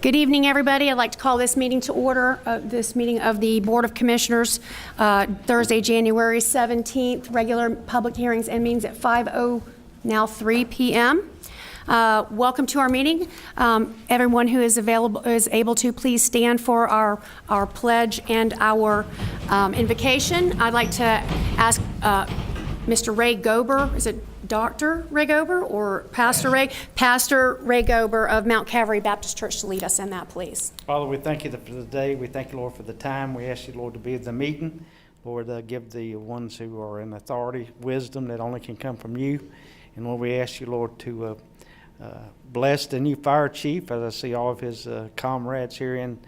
Good evening, everybody. I'd like to call this meeting to order, this meeting of the Board of Commissioners, Thursday, January 17th, regular public hearings and meetings at 3 p.m. Welcome to our meeting. Everyone who is able to, please stand for our pledge and our invocation. I'd like to ask Mr. Ray Gober, is it Dr. Ray Gober or Pastor Ray? Pastor Ray Gober of Mount Calvary Baptist Church to lead us in that, please. Father, we thank you for the day. We thank you, Lord, for the time. We ask you, Lord, to be at the meeting. Lord, give the ones who are in authority wisdom that only can come from you. And Lord, we ask you, Lord, to bless the new fire chief as I see all of his comrades here in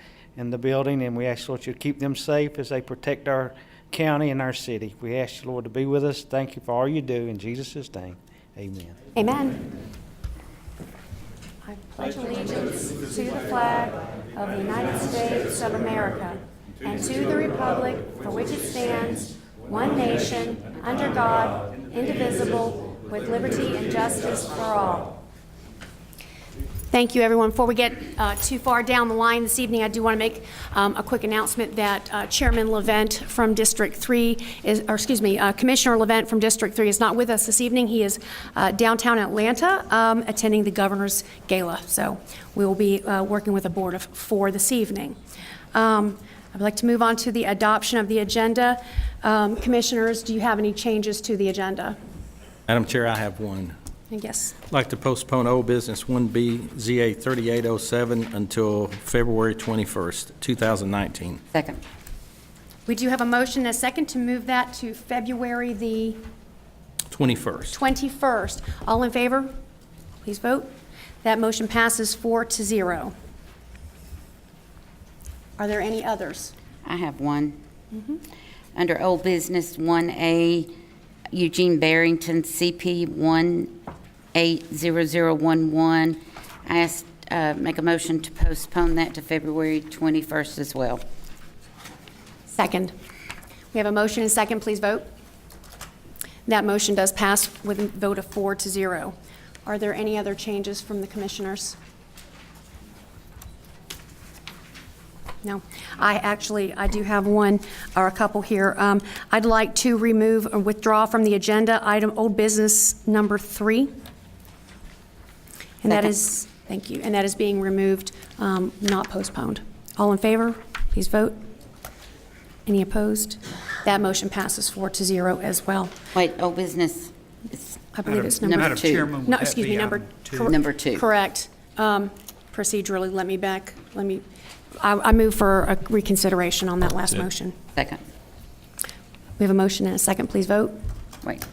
the building. And we ask, Lord, you to keep them safe as they protect our county and our city. We ask you, Lord, to be with us. Thank you for all you do. In Jesus' name, amen. Amen. I pledge allegiance to the flag of the United States of America and to the republic for which it stands, one nation, under God, indivisible, with liberty and justice for all. Thank you, everyone. Before we get too far down the line this evening, I do want to make a quick announcement that Chairman Levent from District 3 Commissioner Levent from District 3 is not with us this evening. He is downtown Atlanta attending the Governor's Gala. So we will be working with a board of 4 this evening. I'd like to move on to the adoption of the agenda. Commissioners, do you have any changes to the agenda? Madam Chair, I have one. Yes. I'd like to postpone old business 1B ZA 3807 until February 21st, 2019. Second. We do have a motion and a second to move that to February the 21st. 21st. All in favor? Please vote. That motion passes 4-0. Are there any others? I have one. Under old business 1A, Eugene Barrington, CP 180011. I make a motion to postpone that to February 21st as well. Second. We have a motion and second. Please vote. That motion does pass with a vote of 4-0. Are there any other changes from the commissioners? No. I do have one or a couple here. I'd like to remove or withdraw from the agenda item old business number 3. And that is, thank you, and that is being removed, not postponed. All in favor, please vote. Any opposed? That motion passes 4-0 as well. Wait, old business. I believe it's number 2. Madam Chairman, would No, that excuse be me, item Number 2. Correct. Procedurally, I move for a reconsideration on that last motion. Second. We have a motion and a second. Please vote. Wait.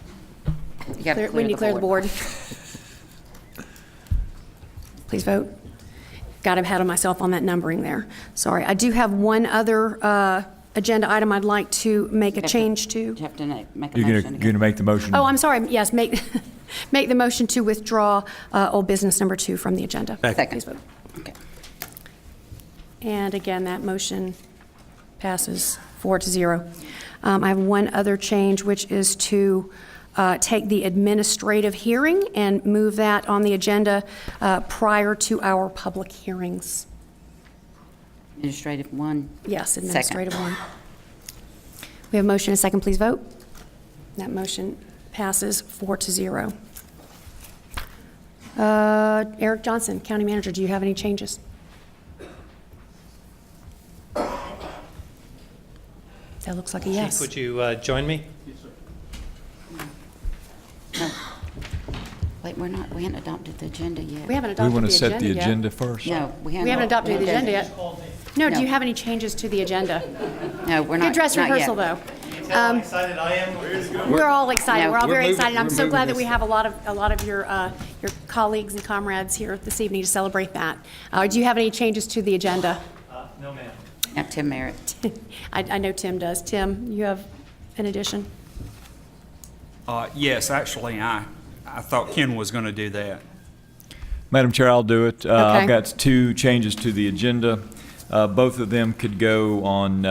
You got to We need to clear the board. Please vote. Got ahead of myself on that numbering there. Sorry. I do have one other agenda item I'd like to make a change to. You have to make a You're motion. going to make the motion? Oh, I'm sorry. Yes, make the motion to withdraw old business number 2 from the agenda. Second. Please vote. Okay. And again, that motion passes 4-0. I have one other change, which is to take the administrative hearing and move that on the agenda prior to our public hearings. Administrative 1. Yes, administrative one. We have a motion and a second. Please vote. That motion passes 4-0. Eric Johnson, County Manager, do you have any changes? That looks like a yes. Chief, would you join me? No. Wait, we haven't adopted the agenda yet. We haven't We adopted want the to set the agenda yet. agenda first. No, we We haven't adopted the agenda yet. No, do No. you have any changes to the agenda? No, we're not. Good dress not rehearsal, yet. though. How excited I am. We're all excited. No, We're all we're very moving- excited. I'm we're so moving glad that this. we have a lot of your colleagues and comrades here this evening to celebrate that. Do you have any changes to the agenda? No, ma'am. Now, Tim Merritt. I know Tim does. Tim, you have an addition? Yes, actually, I thought Ken was going to do that. Madam Chair, I'll do it. Okay. I've got 2 changes to the agenda. Both of them could go on,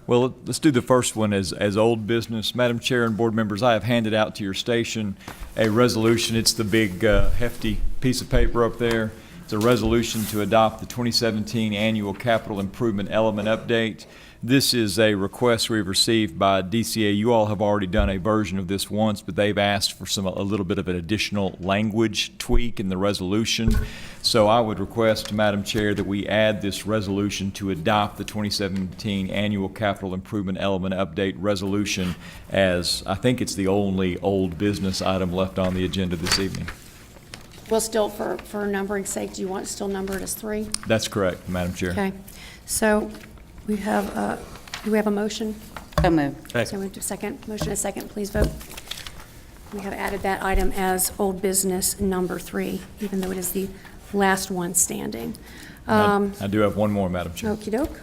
well, let's do the first one as old business. Madam Chair and board members, I have handed out to your station a resolution. It's the big hefty piece of paper up there. It's a resolution to adopt the 2017 Annual Capital Improvement Element Update. This is a request we've received by DCA. You all have already done a version of this once, but they've asked for a little bit of an additional language tweak in the resolution. So I would request, Madam Chair, that we add this resolution to adopt the 2017 Annual Capital Improvement Element Update Resolution, as I think it's the only old business item left on the agenda this evening. Well, still, for numbering sake, do you want it still numbered as 3? That's correct, Madam Chair. Okay. So we have, do we have a motion? So moved. So we have a second. Motion and second, please vote. We have added that item as old business number 3, even though it is the last one standing. I do have one more, Madam Chair. Okey doke.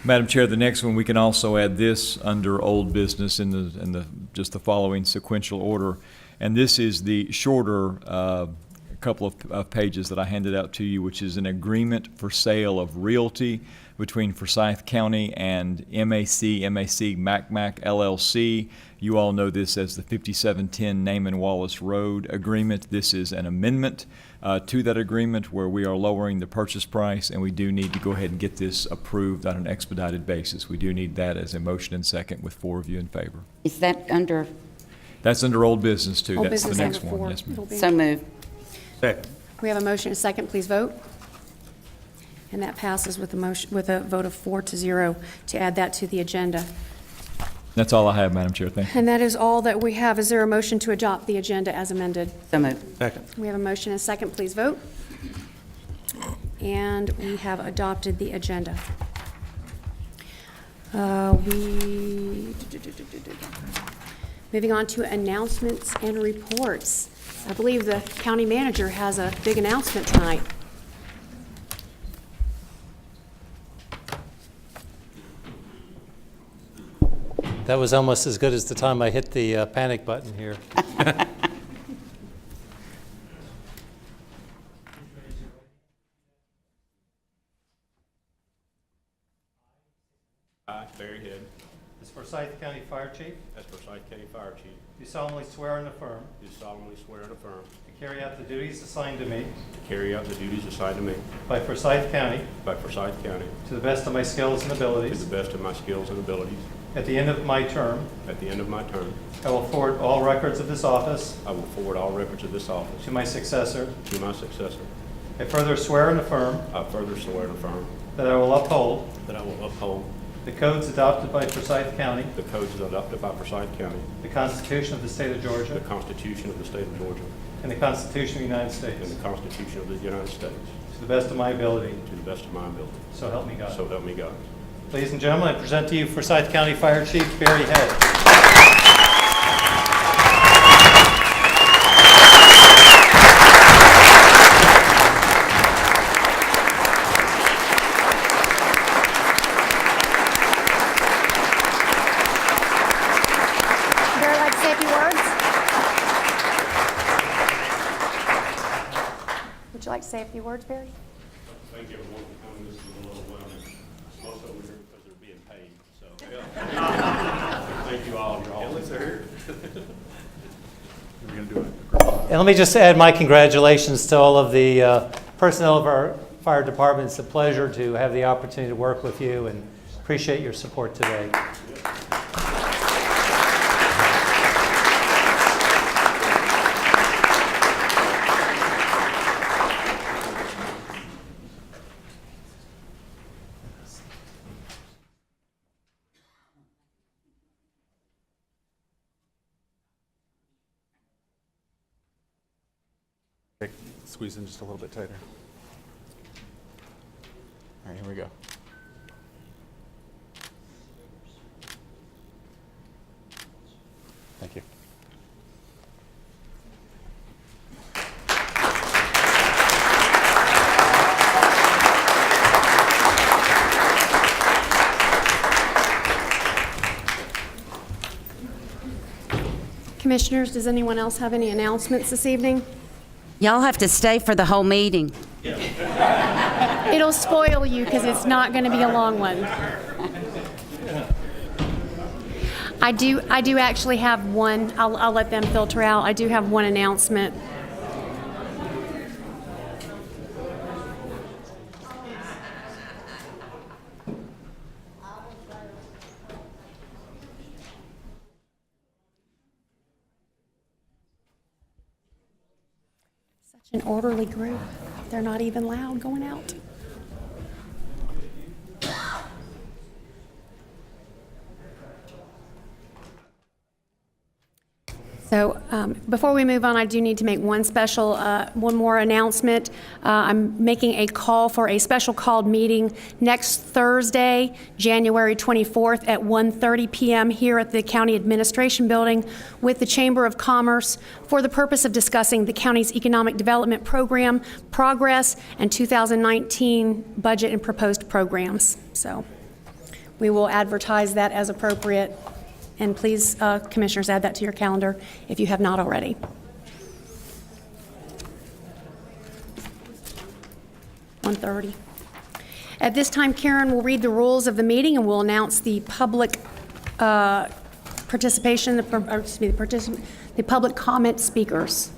Madam Chair, the next one, we can also add this under old business in the just the following sequential order. And this is the shorter couple of pages that I handed out to you, which is an agreement for sale of realty between Forsyth County and MAC MacMac LLC. You all know this as the 5710 Naaman Wallace Road agreement. This is an amendment to that agreement where we are lowering the purchase price, and we do need to go ahead and get this approved on an expedited basis. We do need that as a motion and second with 4 of you in favor. Is that under, That's under old business too. Old That's the business next number 4. one. Yes, ma'am. It'll be- so moved. Second. We have a motion and a second, please vote. And that passes with a vote of 4-0 to add that to the agenda. That's all I have, Madam Chair. Thank you. And that is all that we have. Is there a motion to adopt the agenda as amended? So moved. Second. We have a motion and a second, please vote. And we have adopted the agenda. Moving on to announcements and reports. I believe the county manager has a big announcement tonight. That was almost as good as the time I hit the panic button here. I, Barry Head, As Forsyth County Fire Chief, as Forsyth County Fire Chief, do solemnly swear and affirm do solemnly swear and affirm to carry out the duties assigned to me to carry out the duties assigned to me by Forsyth County by Forsyth County to the best of my skills and to abilities. the best of my skills and abilities. At the end of my term, At the end of my term, I will forward all records of this office I will forward all records of this office to my successor. to my successor. I further swear and affirm I further swear and affirm that I will uphold that I will uphold the codes adopted by Forsyth County, the codes adopted by Forsyth County, the Constitution of the State of the Georgia, Constitution of the State of Georgia, and the Constitution of the United and States, the Constitution of the United States, to the best of my ability, to the best of my ability. so help me God. So help me God. Ladies and gentlemen, I present to you Forsyth County Fire Chief Barry Head. Barry, like to say a few words? Would you like to say a few words, Barry? Thank you everyone for coming. This is a little overwhelming. Most over here because they're being paid, so. Thank you all. You're all here. We're going to do it. And let me just add my congratulations to all of the personnel of our fire department. It's a pleasure to have the opportunity to work with you and appreciate your support today. Squeeze in just a little bit tighter. All right, here we go. Thank you. Commissioners, does anyone else have any announcements this evening? Y'all have to stay for the whole meeting. It'll spoil you because it's not going to be a long one. I do actually have one. I'll let them filter out. I do have one announcement. An orderly group. They're not even loud going out. So before we move on, I do need to make one more announcement. I'm making a call for a special called meeting next Thursday, January 24th at 1:30 p.m. here at the County Administration Building with the Chamber of Commerce for the purpose of discussing the county's economic development program, progress, and 2019 budget and proposed programs. So we will advertise that as appropriate. And please, Commissioners, add that to your calendar if you have not already. (1:30). At this time, Karen will read the rules of the meeting and will announce the public participation, the public comment speakers.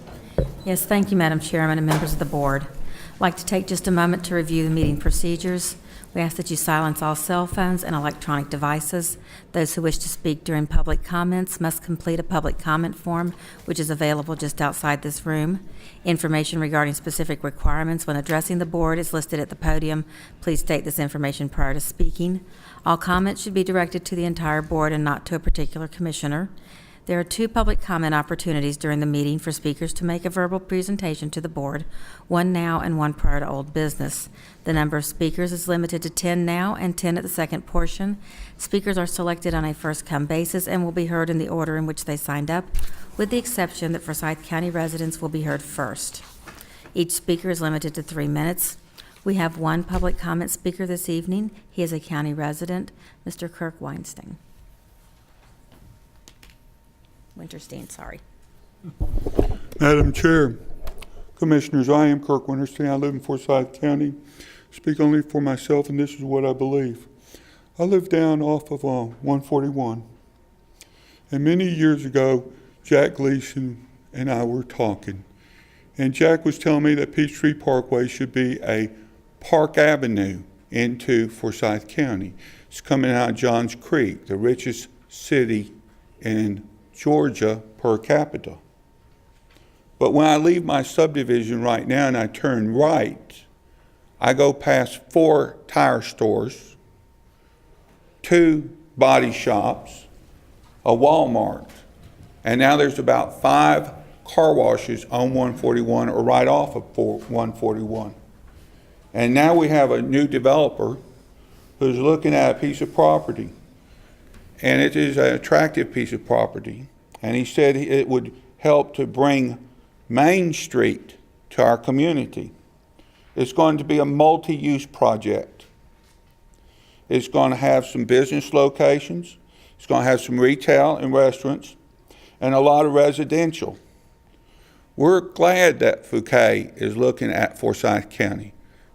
Yes, thank you, Madam Chairman and members of the board. I'd like to take just a moment to review the meeting procedures. We ask that you silence all cell phones and electronic devices. Those who wish to speak during public comments must complete a public comment form, which is available just outside this room. Information regarding specific requirements when addressing the board is listed at the podium. Please state this information prior to speaking. All comments should be directed to the entire board and not to a particular commissioner. There are 2 public comment opportunities during the meeting for speakers to make a verbal presentation to the board, one now and one prior to old business. The number of speakers is limited to 10 now and 10 at the second portion. Speakers are selected on a first-come basis and will be heard in the order in which they signed up, with the exception that Forsyth County residents will be heard first. Each speaker is limited to 3 minutes. We have one public comment speaker this evening. He is a county resident, Mr. Kirk Weinstein. Winterstein, sorry. Madam Chair, Commissioners, I am Kirk Winterstein. I live in Forsyth County. Speak only for myself, and this is what I believe. I live down off of 141. And many years ago, Jack Gleason and I were talking. And Jack was telling me that Peachtree Parkway should be a Park Avenue into Forsyth County. It's coming out of Johns Creek, the richest city in Georgia per capita. But when I leave my subdivision right now and I turn right, I go past 4 tire stores, 2 body shops, a Walmart, and now there's about 5 car washes on 141 or right off of 141. And now we have a new developer who's looking at a piece of property. And it is an attractive piece of property. And he said it would help to bring Main Street to our community. It's going to be a multi-use project. It's going to have some business locations. It's going to have some retail and restaurants and a lot of residential. We're glad that Fouquet is looking at Forsyth County.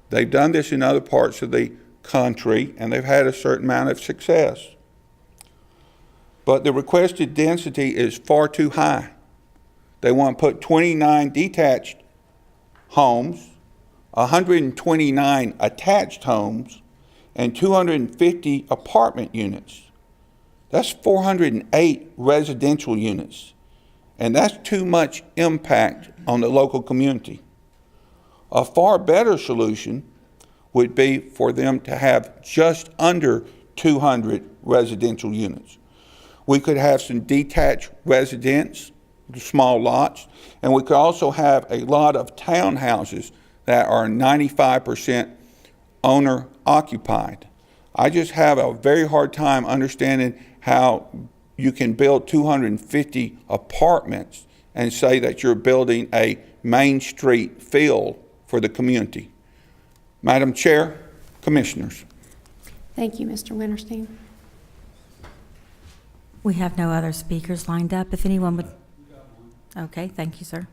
They've done this in other parts of the country and they've had a certain amount of success. But the requested density is far too high. They want to put 29 detached homes, 129 attached homes, and 250 apartment units. That's 408 residential units. And that's too much impact on the local community. A far better solution would be for them to have just under 200 residential units. We could have some detached residents, small lots, and we could also have a lot of townhouses that are 95% owner occupied. I just have a very hard time understanding how you can build 250 apartments and say that you're building a Main Street feel for the community. Madam Chair, Commissioners. Thank you, Mr. Winterstein. We have no other speakers lined up. If anyone would... Okay, thank you, sir.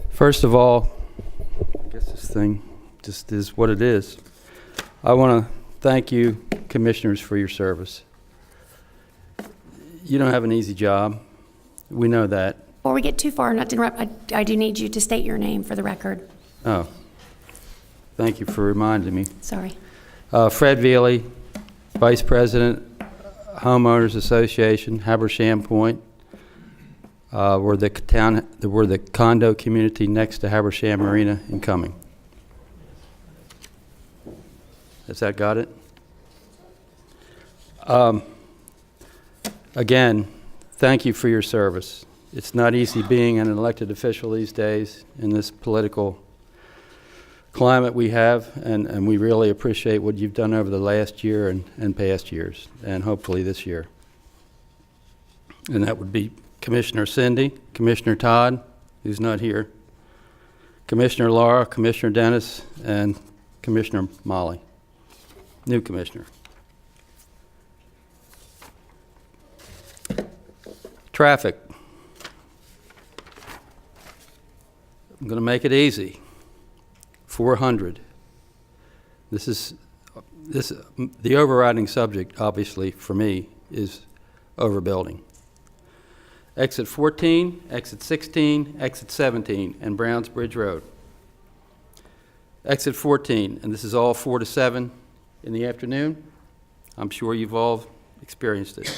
First of all, I guess this thing just is what it is. I want to thank you, Commissioners, for your service. You don't have an easy job. We know that. Before we get too far, not to interrupt, I do need you to state your name for the record. Oh, thank you for reminding me. Sorry. Fred Veely, Vice President, Homeowners Association, Habersham Point. We're the condo community next to Habersham Marina in Cumming. Has that got it? Again, thank you for your service. It's not easy being an elected official these days in this political climate we have, and we really appreciate what you've done over the last year and past years, and hopefully this year. And that would be Commissioner Cindy, Commissioner Todd, who's not here, Commissioner Laura, Commissioner Dennis, and Commissioner Molly, new commissioner. Traffic. I'm going to make it easy. 400. The overriding subject, obviously, for me, is overbuilding. Exit 14, exit 16, exit 17, and Browns Bridge Road. Exit 14, and this is all 4 to 7 in the afternoon. I'm sure you've all experienced it.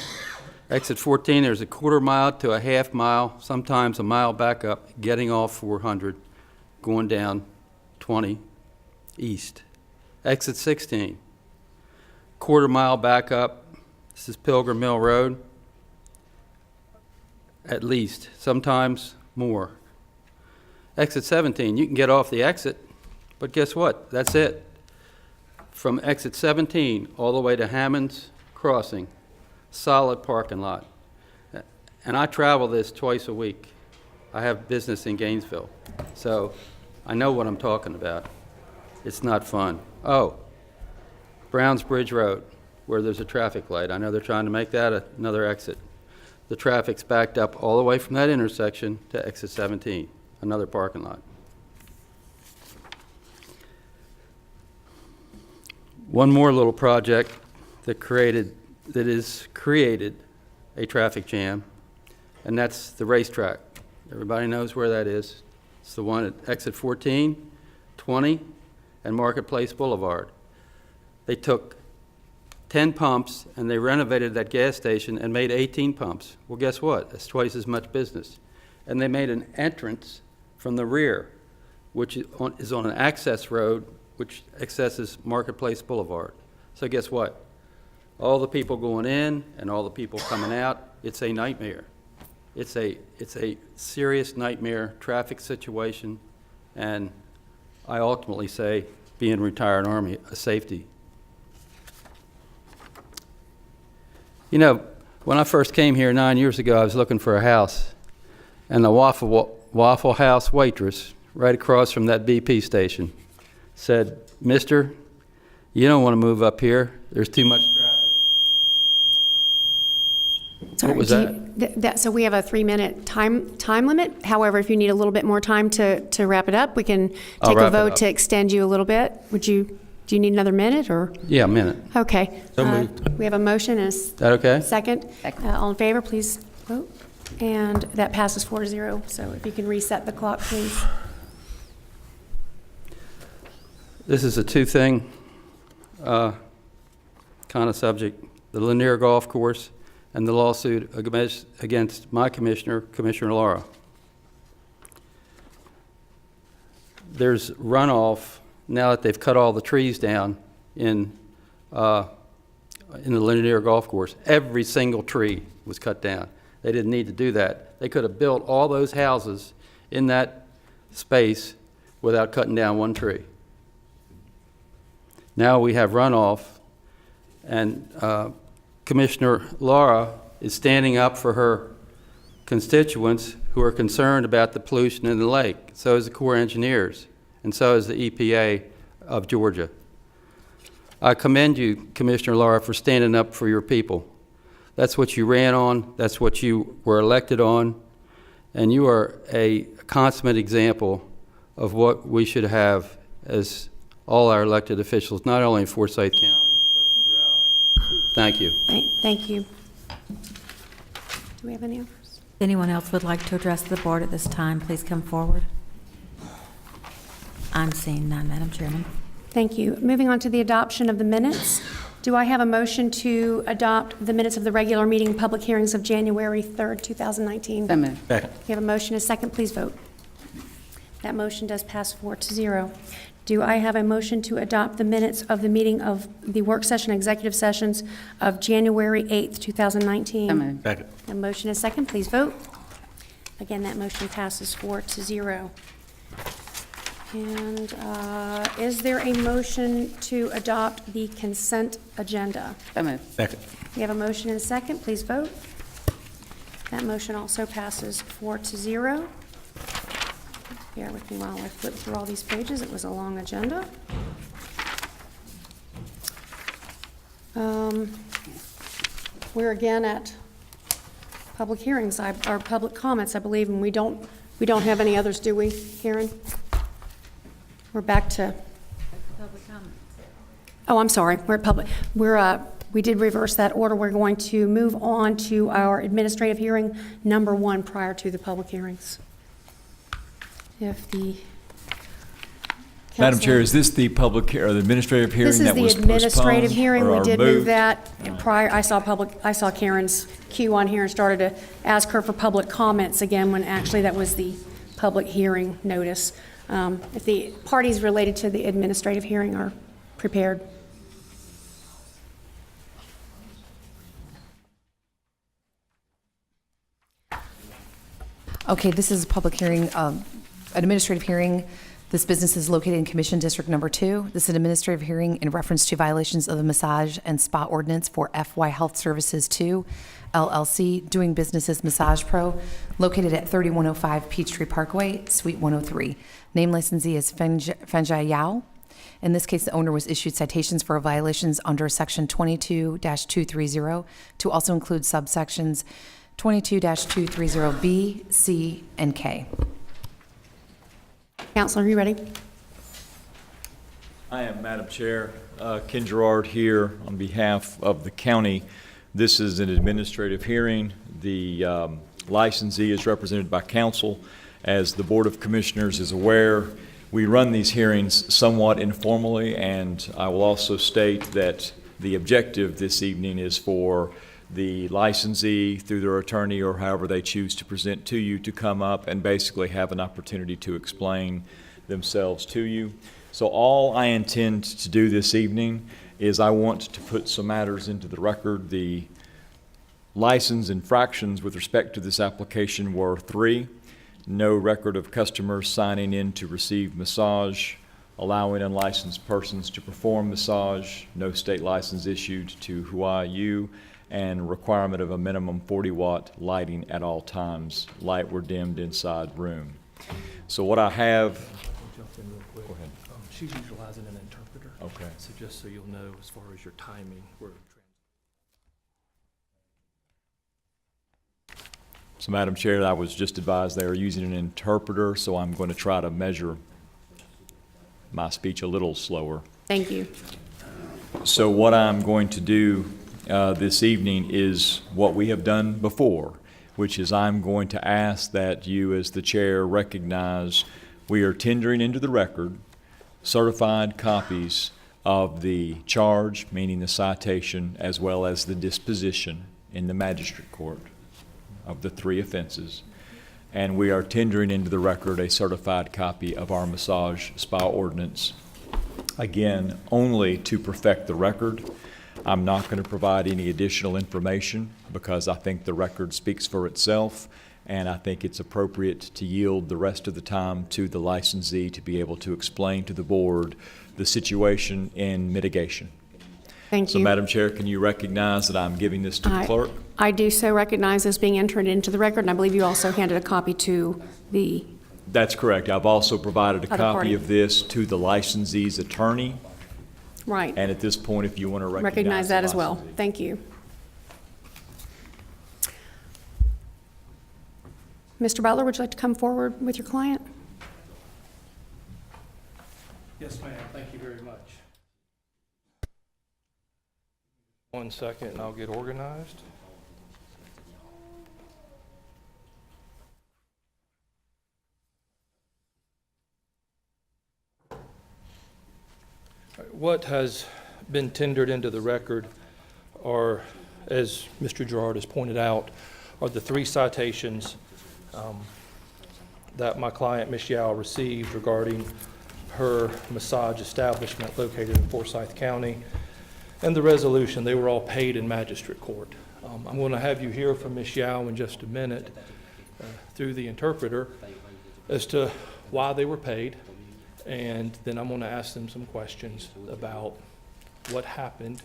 Exit 14, there's a quarter mile to a half mile, sometimes a mile back up, getting off 400, going down 20 east. Exit 16, quarter mile back up. This is Pilgrim Mill Road, at least, sometimes more. Exit 17, you can get off the exit, but guess what? That's it. From exit 17 all the way to Hammond's Crossing, solid parking lot. And I travel this twice a week. I have business in Gainesville, so I know what I'm talking about. It's not fun. Oh, Browns Bridge Road, where there's a traffic light. I know they're trying to make that another exit. The traffic's backed up all the way from that intersection to exit 17, another parking lot. One more little project that has created a traffic jam, and that's the racetrack. Everybody knows where that is. It's the one at exit 14, 20, and Marketplace Boulevard. They took 10 pumps and they renovated that gas station and made 18 pumps. Well, guess what? That's twice as much business. And they made an entrance from the rear, which is on an access road which accesses Marketplace Boulevard. So guess what? All the people going in and all the people coming out, it's a nightmare. It's a serious nightmare traffic situation, and I ultimately say, being retired Army, a safety. You know, when I first came here 9 years ago, I was looking for a house, and the Waffle House waitress right across from that BP station said, "Mister, you don't want to move up here. There's too much traffic." Sorry, What was that? So we have a 3-minute time limit. However, if you need a little bit more time to wrap it up, we can I'll take a wrap it vote up. to extend you a little bit. Do you need another minute, or? Yeah, a minute. Okay. So moved. We have a motion and a That okay? second. All in favor, please vote. And that passes 4-0. So if you can reset the clock, please. This is a two-thing kind of subject, the Lanier Golf Course and the lawsuit against my commissioner, Commissioner Laura. There's runoff now that they've cut all the trees down in the Lanier Golf Course. Every single tree was cut down. They didn't need to do that. They could have built all those houses in that space without cutting down one tree. Now we have runoff, and Commissioner Laura is standing up for her constituents who are concerned about the pollution in the lake. So is the Corps of Engineers, and so is the EPA of Georgia. I commend you, Commissioner Laura, for standing up for your people. That's what you ran on, that's what you were elected on, and you are a consummate example of what we should have as all our elected officials, not only in Forsyth County, but throughout. Thank you. Thank you. Do we have any others? If anyone else would like to address the board at this time, please come forward. I'm seeing none, Madam Chairman. Thank you. Moving on to the adoption of the minutes. Do I have a motion to adopt the minutes of the regular meeting public hearings of January 3rd, 2019? So moved. Second. We have a motion and a second. Please vote. That motion does pass 4-0. Do I have a motion to adopt the minutes of the meeting of the work session, executive sessions of January 8th, 2019? So moved. Second. A motion and a second. Please vote. Again, that motion passes 4-0. And is there a motion to adopt the consent agenda? So moved. Second. We have a motion and a second. Please vote. That motion also passes 4-0. Bear with me while I flip through all these pages. It was a long agenda. We're again at public hearings, or public comments, I believe, and we don't have any others, do we, Karen? We're back to public comments. Oh, I'm sorry. We're at public. We did reverse that order. We're going to move on to our administrative hearing number 1 prior to the public hearings. If the Madam Chair, is this the public or the administrative hearing that was This is the administrative postponed hearing. We or did move moved? that prior. I saw Karen's cue on here and started to ask her for public comments again when actually that was the public hearing notice. If the parties related to the administrative hearing are prepared. Okay, this is a public hearing, an administrative hearing. This business is located in Commission District Number 2. This is an administrative hearing in reference to violations of the massage and spa ordinance for FY Health Services 2, LLC, doing business as Massage Pro, located at 3105 Peachtree Parkway, Suite 103. Name licensee is Fenjai Yao. In this case, the owner was issued citations for violations under Section 22-230 to also include subsections 22-230B, C, and K. Counselor, are you ready? I am, Madam Chair. Ken Gerard here on behalf of the county. This is an administrative hearing. The licensee is represented by counsel. As the Board of Commissioners is aware, we run these hearings somewhat informally, and I will also state that the objective this evening is for the licensee, through their attorney or however they choose to present to you, to come up and basically have an opportunity to explain themselves to you. So all I intend to do this evening is I want to put some matters into the record. The license infractions with respect to this application were 3. No record of customers signing in to receive massage, allowing unlicensed persons to perform massage, no state license issued to Hawaii, and requirement of a minimum 40-watt lighting at all times. Light were dimmed inside room. So what I have... Jump in real quick. Go ahead. She's utilizing an interpreter. Okay. So just so you'll know, as far as your timing, So, Madam Chair, I was just advised they are using an interpreter, so I'm going to try to measure my speech a little slower. Thank you. So what I'm going to do this evening is what we have done before, which is I'm going to ask that you, as the chair, recognize we are tendering into the record certified copies of the charge, meaning the citation, as well as the disposition in the magistrate court of the 3 offenses. And we are tendering into the record a certified copy of our massage spa ordinance, again, only to perfect the record. I'm not going to provide any additional information because I think the record speaks for itself, and I think it's appropriate to yield the rest of the time to the licensee to be able to explain to the board the situation in mitigation. Thank So, you. Madam Chair, can you recognize that I'm giving this to the clerk? I do so recognize this being entered into the record, and I believe you also handed a copy to the... That's correct. I've also provided a Other copy party. of this to the licensee's attorney. Right. And at this point, if you want to Recognize that the as well. licensee. Thank you. Mr. Butler, would you like to come forward with your client? yes, ma'am. Thank you very much. 1 second, and I'll get organized. What has been tendered into the record are, as Mr. Gerard has pointed out, are the 3 citations that my client, Ms. Yao, received regarding her massage establishment located in Forsyth County, and the resolution. They were all paid in magistrate court. I'm going to have you hear from Ms. Yao in just a minute through the interpreter as to why they were paid, and then I'm going to ask them some questions about what happened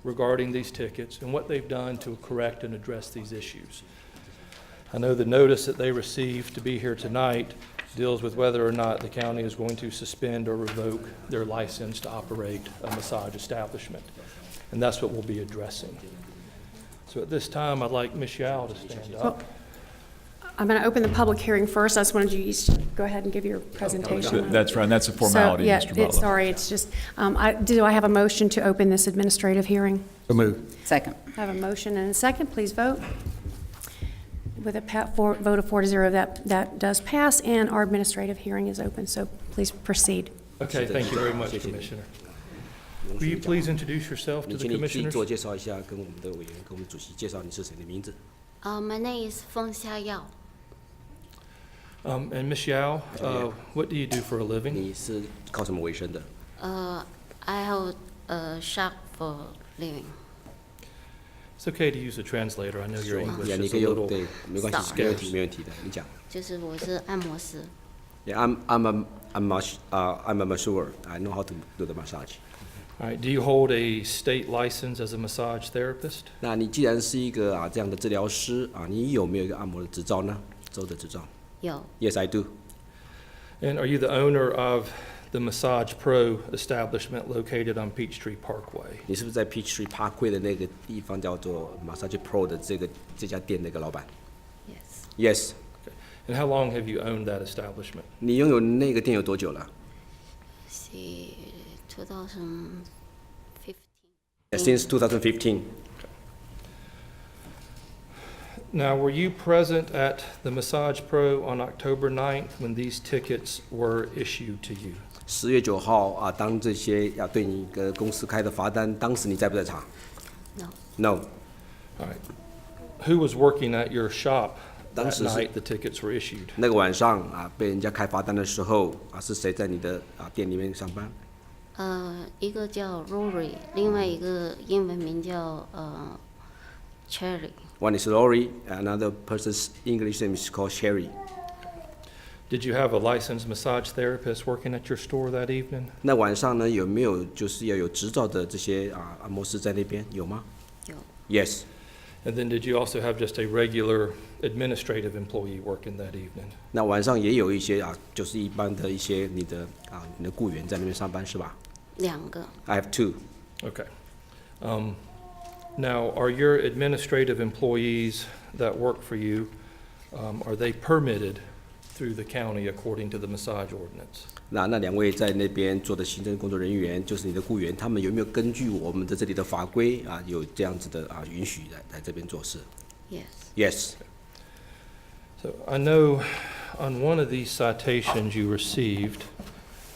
regarding these tickets and what they've done to correct and address these issues. I know the notice that they received to be here tonight deals with whether or not the county is going to suspend or revoke their license to operate a massage establishment, and that's what we'll be addressing. So at this time, I'd like Ms. Yao to stand up. I'm going to open the public hearing first. I just wanted you each to go ahead and give your presentation. That's right, and that's a formality, So, Mr. Butler. sorry, it's just, do I have a motion to open this administrative hearing? So move. Second. I have a motion and a second. Please vote. With a vote of 4-0, that does pass, and our administrative hearing is open, so please proceed. Okay, thank you very much, Commissioner. Will you please introduce yourself to the commissioners? My name is Forsyth Yao. And Ms. Yao, what do you do for a living? I have a shop for living. It's okay to use a translator. I know your English is a little scarce. 就是我是按摩师。 Yeah, I'm a masseur. I know how to do the massage. All right, do you hold a state license as a massage therapist? 那你既然是一个这样的治疗师你有没有一个按摩的执照呢？州的执照。有。Yes, I do. And are you the owner of the Massage Pro establishment located on Peachtree Parkway? 你是不是在 Peachtree Parkway 的那个地方叫做 Massage Pro 的这家店的一个老板 ？Yes. Yes. Okay. And how long have you owned that establishment? 你拥有那个店有多久了？ 2015. Since 2015. Now, were you present at the Massage Pro on October 9th when these tickets were issued to you? 10月9号当这些要对你的公司开的罚单，当时你在不在场 No. No. All right. Who was working at your shop 当 that 时是 night the tickets were issued? 那个晚上被人家开罚单的时候是谁在你的店里面上班？一个叫 Rory， 另外一个英文名叫Cherry。 One is Lori, another person's English name is called Sherry. Did you have a licensed massage therapist working at your store that evening? 那晚上呢，有没有就是要有执照的这些按摩师在那边？有吗？有。Yes. And then did you also have just a regular administrative employee working that evening? 那晚上也有一些就是一般的一些你的雇员在那边上班是吧2个。I have 2. Okay. Now, are your administrative employees that work for you, are they permitted through the county according to the massage ordinance? 那2位在那边做的行政工作人员，就是你的雇员，他们有没有根据我们的这里的法规有这样子的允许来这边做事 Yes. Yes. So I know on one of these citations you received,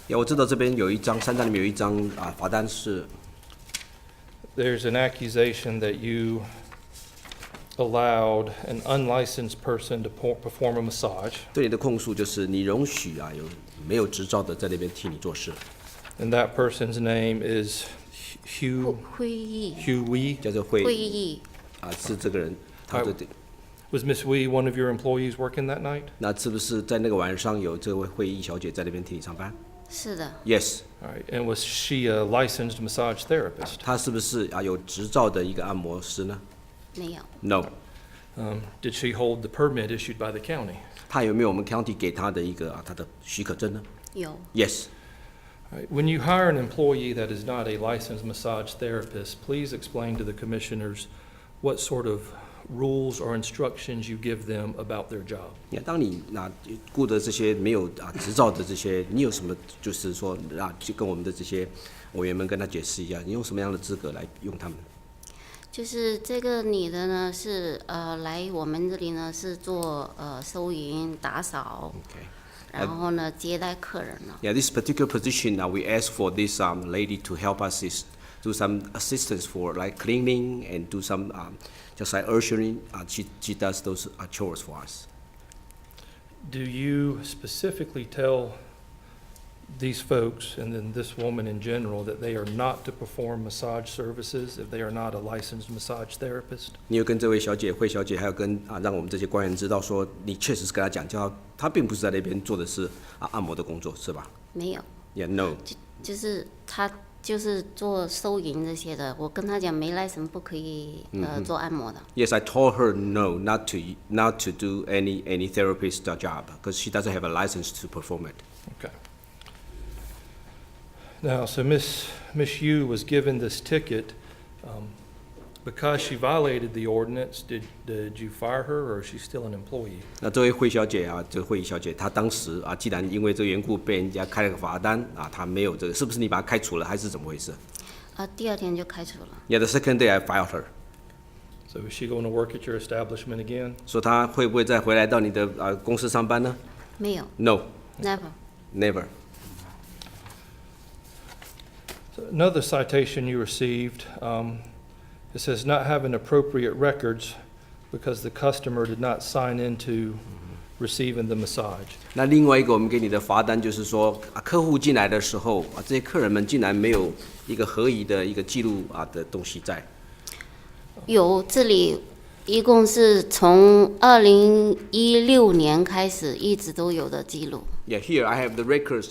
我知道这边有一张3张里面有一张罚单是 there's an accusation that you allowed an unlicensed person to perform a massage. 对你的控诉就是你容许有没有执照的在那边替你做事。 And that person's name is Hugh 会议。 Wee. 叫做会议。是这个人，他的 Was Miss Wee one of your employees working that night? 那是不是在那个晚上有这位会议小姐在那边替你上班？是的。 Yes. All right. And was she a licensed massage therapist? 她是不是有执照的一个按摩师呢？没有。 No. Did she hold the permit issued by the county? 她有没有我们 county 给她的一个她的许可证呢？有。 Yes. All right. When you hire an employee that is not a licensed massage therapist, please explain to the commissioners what sort of rules or instructions you give them about their job. 当你雇的这些没有执照的这些，你有什么就是说就跟我们的这些委员们跟他解释一下，你用什么样的资格来用他们？就是这个女的呢是来我们这里呢是做收银打扫，然后呢接待客人了。Yeah, this particular position, we asked for this lady to help us do some assistance for like cleaning and do some just like ushering. She does those chores for us. Do you specifically tell these folks, and then this woman in general, that they are not to perform massage services if they are not a licensed massage therapist? 你有跟这位小姐惠小姐，还有跟让我们这些官员知道说，你确实是跟她讲，叫她并不是在那边做的是按摩的工作，是吧？没有。Yeah, no. 就是她就是做收银这些的，我跟她讲没license不可以做按摩的。Yes, I told her no, not to do any therapist job because she doesn't have a license to perform it. Okay. Now, so Miss Yu was given this ticket because she violated the ordinance. Did you fire her, or is she still an employee? 那这位惠小姐这惠小姐，她当时既然因为这个缘故被人家开了个罚单她没有这个，是不是你把她开除了，还是怎么回事？第二天就开除了。Yeah, the second day I fired her. So is she going to work at your establishment again? 说她会不会再回来到你的公司上班呢？没有。No. Never. So another citation you received, it says not having appropriate records because the customer did not sign into receiving the massage. 那另外一个我们给你的罚单就是说，客户进来的时候这些客人们竟然没有一个合宜的一个记录的东西在。有，这里一共是从2016年开始一直都有的记录。Yeah, here I have the records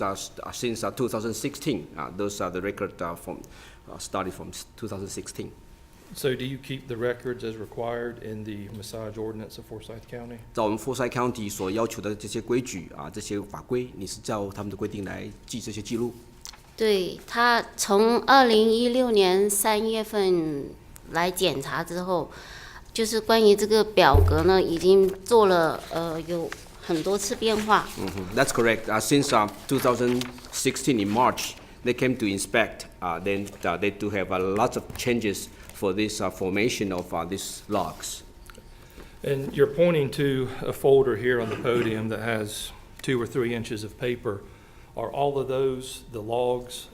since 2016. Those are the records started from 2016. So do you keep the records as required in the massage ordinance of Forsyth County? 照我们 Forsyth County 所要求的这些规矩这些法规，你是照他们的规定来记这些记录？对，他从2016年3月份来检查之后，就是关于这个表格呢，已经做了有很多次变化。That's correct. Since 2016 in March, they came to inspect. Then they do have a lot of changes for this formation of these logs. And you're pointing to a folder here on the podium that has 2 or 3 inches of paper. Are all of those the logs?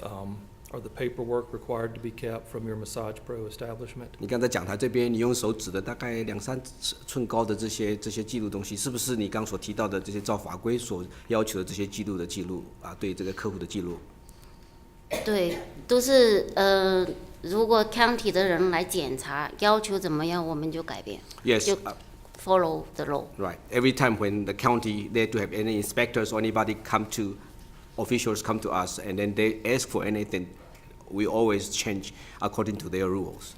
Are the paperwork required to be kept from your Massage Pro establishment? 你刚才讲台这边，你用手指的大概2-3寸高的这些记录东西，是不是你刚所提到的这些照法规所要求的这些记录对这个客户的记录？对，都是如果 county 的人来检查，要求怎么样，我们就改变。Yes. 就 follow the law. Right. Every time when the county they to have any inspectors or anybody officials come to us and then they ask for anything, we always change according to their rules.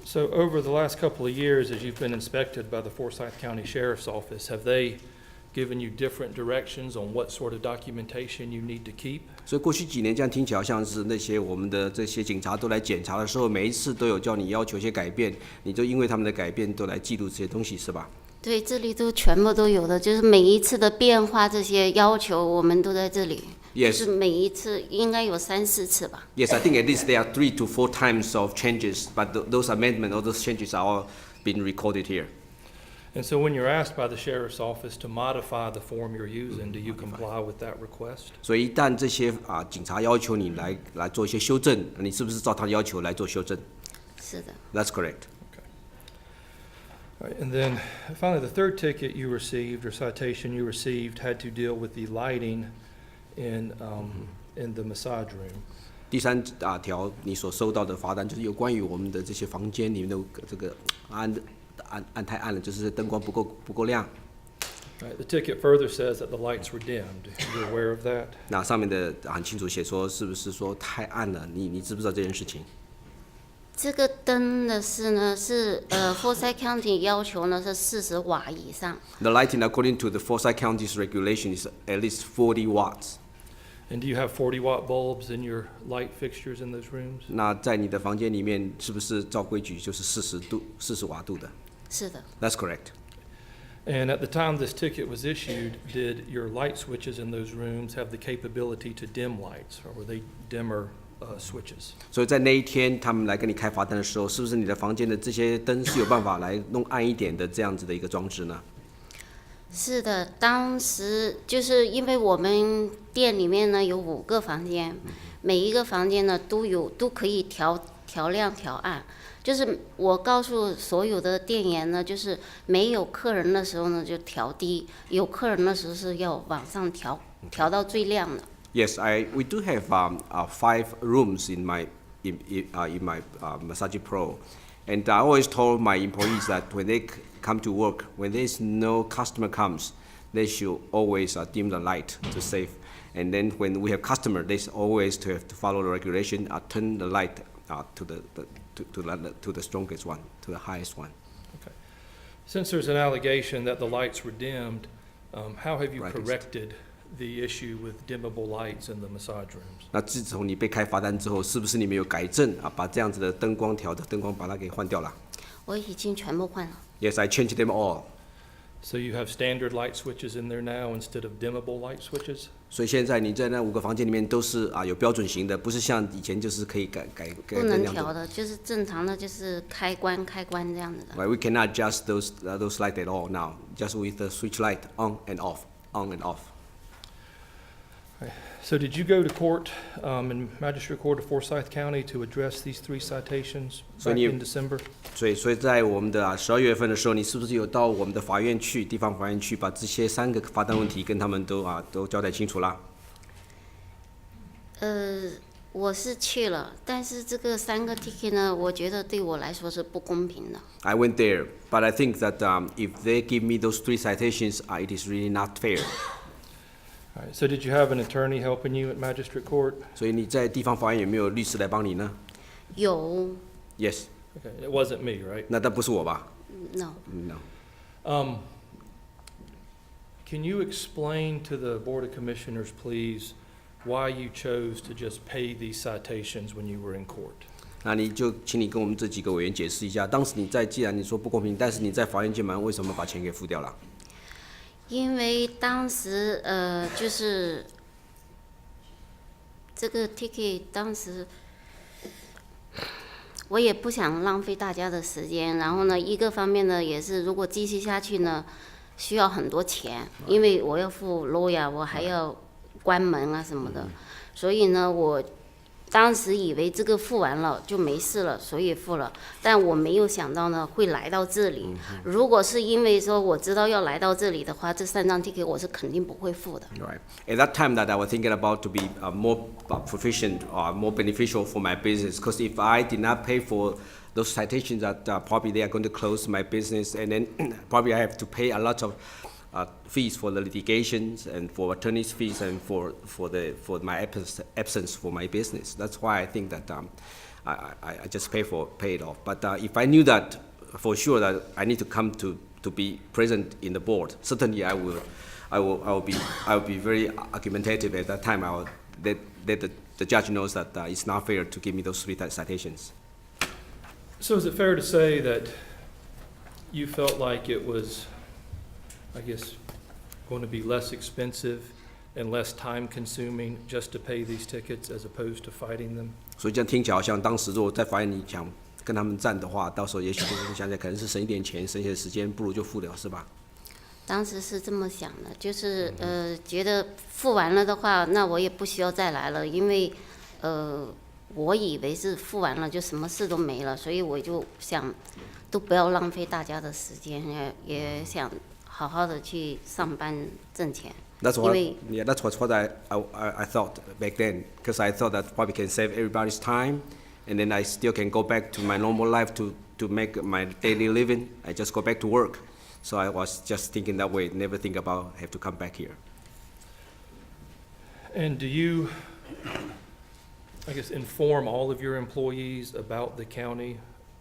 So over the last couple of years, as you've been inspected by the Forsyth County Sheriff's Office, have they given you different directions on what sort of documentation you need to keep? 所以过去几年这样听起来好像是那些我们的这些警察都来检查的时候，每一次都有叫你要求一些改变，你就因为他们的改变都来记录这些东西，是吧？对，这里都全部都有的，就是每一次的变化，这些要求我们都在这里。Yes. 就是每一次应该有3-4次吧。Yes, I think at least there are 3 to 4 times of changes, but those amendments or those changes are all being recorded here. And so when you're asked by the Sheriff's Office to modify the form you're using, do you comply with that request? 所以一旦这些警察要求你来做一些修正，你是不是照他的要求来做修正？是的。That's correct. All right, and then finally, the third ticket you received or citation you received had to deal with the lighting in the massage room. 第3条你所收到的罚单就是有关于我们的这些房间里面的这个暗太暗了，就是灯光不够亮。Right, the ticket further says that the lights were dimmed. You're aware of that? 那上面的很清楚写说是不是说太暗了？你知不知道这件事情？这个灯的是呢，是Forsyth County 要求呢是40瓦以上。The lighting according to the Forsyth County's regulation is at least 40 watts. And do you have 40-watt bulbs in your light fixtures in those rooms? 那在你的房间里面是不是照规矩就是40瓦度的？是的。That's correct. And at the time this ticket was issued, did your light switches in those rooms have the capability to dim lights, or were they dimmer switches? 所以在那一天他们来跟你开罚单的时候，是不是你的房间的这些灯是有办法来弄暗一点的这样子的一个装置呢？是的，当时就是因为我们店里面呢有5个房间，每一个房间呢都可以调亮调暗。就是我告诉所有的店员呢，就是没有客人的时候呢就调低，有客人的时候是要往上调到最亮的。Yes, we do have 5 rooms in my Massage Pro, and I always told my employees that when they come to work, when there's no customer comes, they should always dim the light to save. And then when we have customer, they always have to follow the regulation, turn the light to the strongest one, to the highest one. Okay. Since there's an allegation that the lights were dimmed, how have you corrected the issue with dimmable lights in the massage rooms? 那自从你被开罚单之后，是不是你们有改正把这样子的灯光把它给换掉了？我已经全部换了。Yes, I changed them all. So you have standard light switches in there now instead of dimmable light switches? 所以现在你在那5个房间里面都是有标准型的，不是像以前就是可以改不能调的，就是正常的，就是开关这样子的。Right, we cannot adjust those lights at all now, just with the switch light on and off, on and off. So did you go to court in Magistrate Court of Forsyth County to address these 3 citations back in December? 所以在我们的12月份的时候，你是不是有到我们的法院去，地方法院去，把这些3个罚单问题跟他们都交代清楚啦？我是去了，但是这个3个 ticket 呢，我觉得对我来说是不公平的。I went there, but I think that if they give me those 3 citations, it is really not fair. All right, so did you have an attorney helping you at Magistrate Court? 所以你在地方法院有没有律师来帮你呢？有。Yes. Okay, it wasn't me, right? 那不是我吧 ？No. No. Can you explain to the Board of Commissioners, please, why you chose to just pay these citations when you were in court? 那请你跟我们这几个委员解释一下，当时既然你说不公平，但是你在法院键盘为什么把钱给付掉了？因为当时就是这个 ticket 当时我也不想浪费大家的时间，然后呢，一个方面呢也是如果继续下去呢，需要很多钱，因为我要付 lawyer， 我还要关门啊什么的，所以呢，我当时以为这个付完了就没事了，所以付了，但我没有想到呢会来到这里。如果是因为说我知道要来到这里的话，这3张 ticket 我是肯定不会付的。Right. At that time that I was thinking about to be more proficient or more beneficial for my business, because if I did not pay for those citations, that probably they are going to close my business, and then probably I have to pay a lot of fees for the litigations and for attorney's fees and for my absence for my business. That's why I think that I just pay it off. But if I knew that for sure that I need to come to be present in the board, certainly I will be very argumentative at that time. I will let the judge knows that it's not fair to give me those 3 citations. So is it fair to say that you felt like it was, I guess, going to be less expensive and less time-consuming just to pay these tickets as opposed to fighting them? 所以这样听起来好像当时如果在法院你想跟他们战的话，到时候也许你想想可能是省一点钱，省一些时间，不如就付了，是吧？当时是这么想的，就是觉得付完了的话，那我也不需要再来了，因为我以为是付完了就什么事都没了，所以我就想都不要浪费大家的时间，也想好好的去上班挣钱。That's what I thought back then, because I thought that probably can save everybody's time, and then I still can go back to my normal life to make my daily living. I just go back to work. So I was just thinking that way, never think about have to come back here. And do you, I guess, inform all of your employees about the county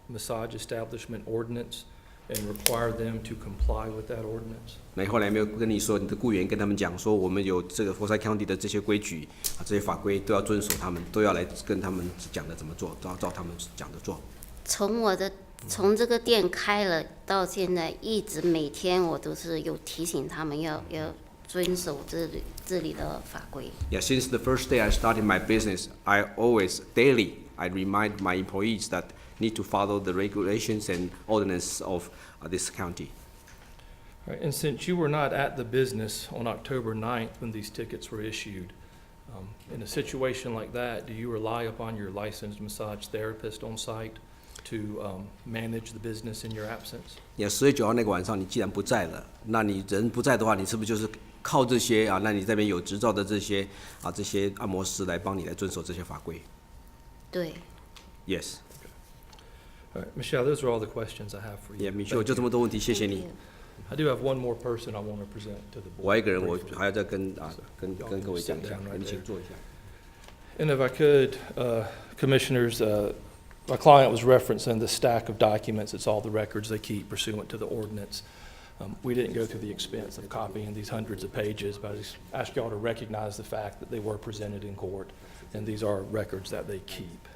massage establishment ordinance and require them to comply with that ordinance? 那你后来有没有跟你说你的雇员跟他们讲说，我们有这个佛山 County 的这些规矩这些法规都要遵守，他们都要来跟他们讲的怎么做，都要照他们讲的做。从这个店开了到现在，一直每天我都是有提醒他们要遵守这里的法规。Yeah, since the first day I started my business, I always daily I remind my employees that need to follow the regulations and ordinances of this county. All right, and since you were not at the business on October 9th when these tickets were issued, in a situation like that, do you rely upon your licensed massage therapist on site to manage the business in your absence? 10月9号那个晚上，你既然不在了，那你人不在的话，你是不是就是靠这些啊？那你这边有执照的这些按摩师来帮你来遵守这些法规？对。Yes. All right, Michelle, those are all the questions I have for you. Yeah, Michelle, 就这么多问题，谢谢你。I do have one more person I want to present to the board. 我还有一个人，我还要再跟各位讲一下，你请坐一下。And if I could, Commissioners, my client was referencing the stack of documents. It's all the records they keep pursuant to the ordinance. We didn't go through the expense of copying these hundreds of pages, but I just ask y'all to recognize the fact that they were presented in court, and these are records that they keep.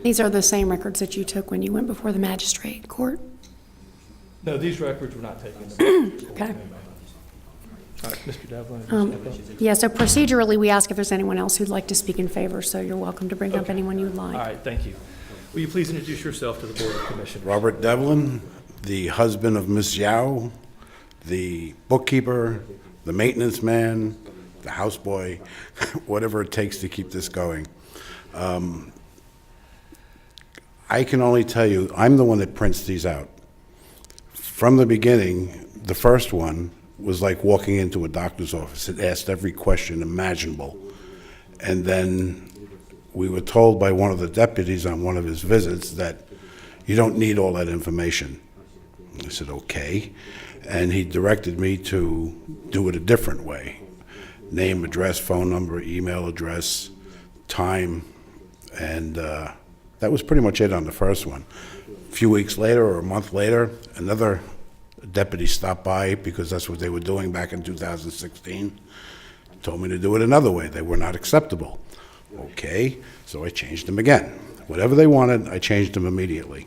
These are the same records that you took when you went before the magistrate court? No, these records were not taken. To Okay. All right, Mr. Devlin. Yeah, so procedurally, we ask if there's anyone else who'd like to speak in favor, so you're welcome to bring up Okay. anyone you'd like. All right, thank you. Will you please introduce yourself to the Board of Commissioners? Robert Devlin, the husband of Miss Yao, the bookkeeper, the maintenance man, the houseboy, whatever it takes to keep this going. I can only tell you, I'm the one that prints these out. From the beginning, the first one was like walking into a doctor's office. It asked every question imaginable. And then we were told by one of the deputies on one of his visits that you don't need all that information. I said, okay. And he directed me to do it a different way. Name, address, phone number, email address, time, and that was pretty much it on the first one. A few weeks later or a month later, another deputy stopped by because that's what they were doing back in 2016. Told me to do it another way. They were not acceptable. Okay, so I changed them again. Whatever they wanted, I changed them immediately.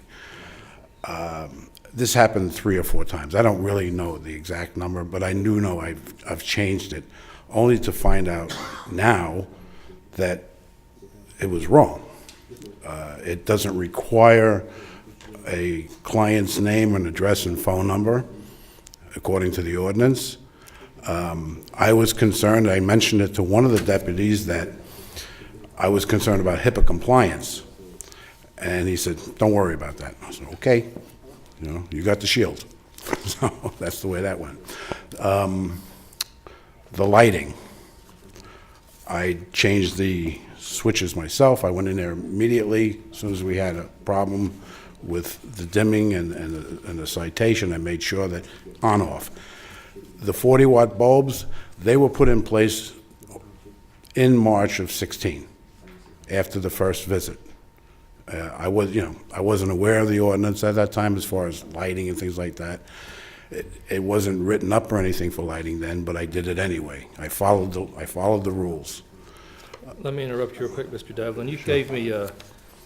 This happened 3 or 4 times. I don't really know the exact number, but I do know I've changed it, only to find out now that it was wrong. It doesn't require a client's name and address and phone number, according to the ordinance. I was concerned, I mentioned it to one of the deputies, that I was concerned about HIPAA compliance. And he said, don't worry about that. I said, okay, you know, you got the shield. So that's the way that went. The lighting. I changed the switches myself. I went in there immediately. As soon as we had a problem with the dimming and the citation, I made sure that on-off. The 40-watt bulbs, they were put in place in March of 16, after the first visit. I wasn't aware of the ordinance at that time as far as lighting and things like that. It wasn't written up or anything for lighting then, but I did it anyway. I followed the rules. Let me interrupt you real quick, Mr. Devlin. You gave me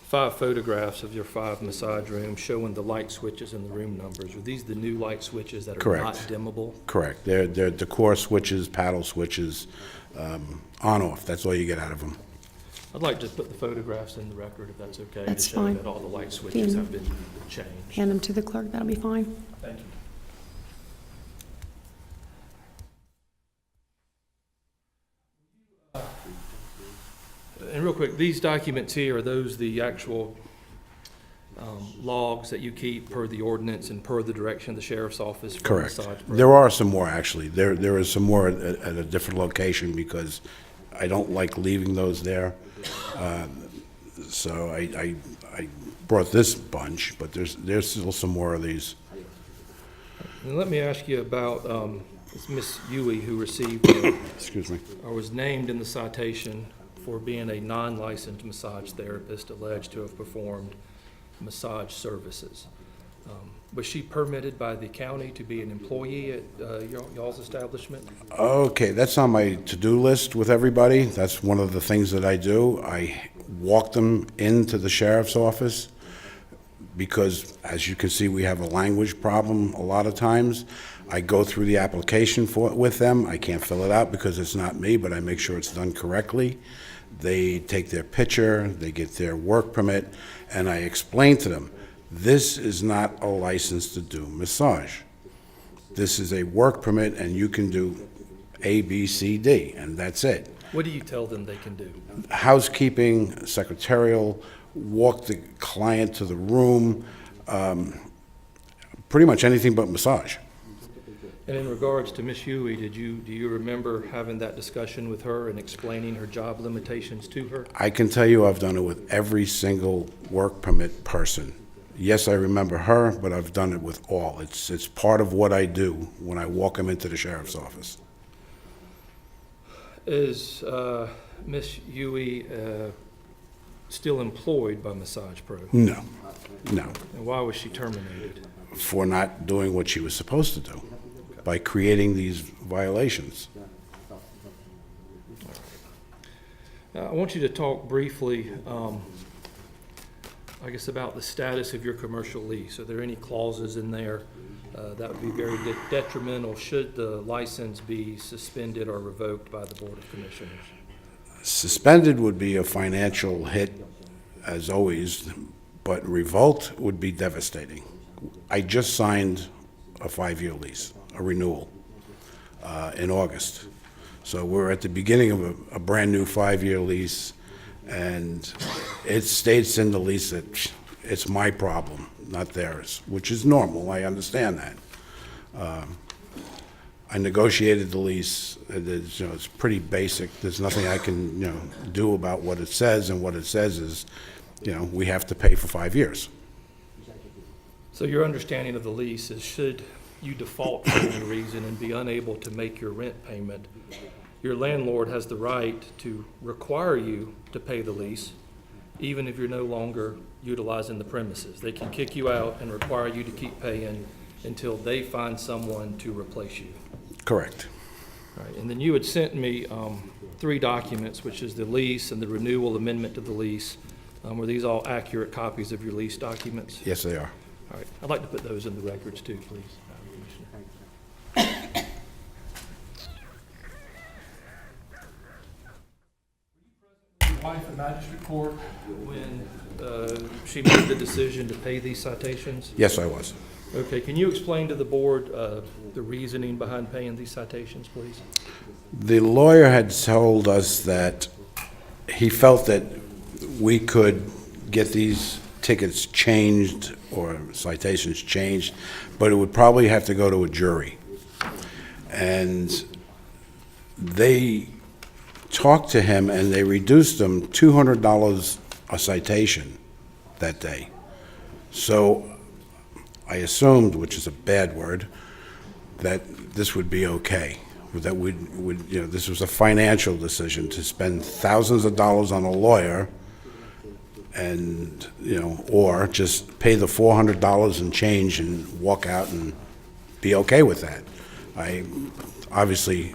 5 photographs of your 5 massage rooms showing the light switches and the room numbers. Are these the new light switches that are Correct. not dimmable? Correct. They're decor switches, paddle switches, on-off. That's all you get out of them. I'd like to put the photographs in the record, if that's okay. That's to show fine. that all the light switches have been changed. Hand them to the clerk, that'll be fine. Thank you. And real quick, these documents here, are those the actual logs that you keep per the ordinance and per the direction of the sheriff's office? For Correct. massage program? There are some more, actually. There is some more at a different location because I don't like leaving those there. So I brought this bunch, but there's still some more of these. And let me ask you about it's Miss Yui, who received Excuse me. or was named in the citation for being a non-licensed massage therapist alleged to have performed massage services. Was she permitted by the county to be an employee at y'all's establishment? Okay, that's on my to-do list with everybody. That's one of the things that I do. I walk them into the sheriff's office because, as you can see, we have a language problem a lot of times. I go through the application with them. I can't fill it out because it's not me, but I make sure it's done correctly. They take their picture, they get their work permit, and I explain to them, this is not a license to do massage. This is a work permit, and you can do A, B, C, D, and that's it. What do you tell them they can do? Housekeeping, secretarial, walk the client to the room, pretty much anything but massage. And in regards to Ms. Huey, do you remember having that discussion with her and explaining her job limitations to her? I can tell you I've done it with every single work permit person. Yes, I remember her, but I've done it with all. It's part of what I do when I walk them into the sheriff's office. Is Ms. Huey still employed by Massage Pro? No, no. And why was she terminated? For not doing what she was supposed to do, by creating these violations. I want you to talk briefly, I guess, about the status of your commercial lease. Are there any clauses in there that would be very detrimental should the license be suspended or revoked by the Board of Commissioners? Suspended would be a financial hit, as always, but revoked would be devastating. I just signed a 5-year lease, a renewal, in August. So we're at the beginning of a brand-new 5-year lease, and it states in the lease that it's my problem, not theirs, which is normal. I understand that. I negotiated the lease. It's pretty basic. There's nothing I can do about what it says, and what it says is, we have to pay for 5 years. So your understanding of the lease is, should you default for any reason and be unable to make your rent payment, your landlord has the right to require you to pay the lease, even if you're no longer utilizing the premises. They can kick you out and require you to keep paying until they find someone to replace you. Correct. All right. And then you had sent me 3 documents, which is the lease and the renewal amendment to the lease. Were these all accurate copies of your lease documents? Yes, they are. All right. I'd like to put those in the records too, please. Wife in magistrate court when she made the decision to pay these citations? Yes, I was. Okay, can you explain to the board the reasoning behind paying these citations, please? The lawyer had told us that he felt that we could get these tickets changed or citations changed, but it would probably have to go to a jury. And they talked to him, and they reduced them $200 a citation that day. So I assumed, which is a bad word, that this would be okay. That this was a financial decision to spend thousands of dollars on a lawyer, and or just pay the $400 and change and walk out and be okay with that. I obviously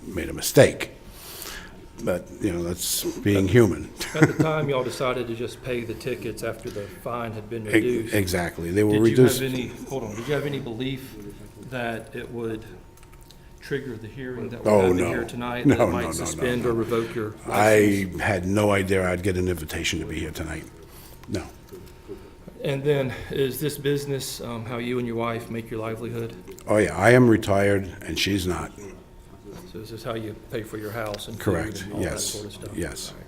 made a mistake. But, that's being human. At the time, y'all decided to just pay the tickets after the fine had been reduced. Exactly. They were reduced. Did you have any belief that it would trigger the hearing that we're having here tonight? That it might suspend or revoke your license? I had no idea I'd get an invitation to be here tonight. No. And then, is this business how you and your wife make your livelihood? Oh, yeah. I am retired, and she's not. So is this how you pay for your house and food Correct. and all Yes. that sort of stuff? Yes. All right.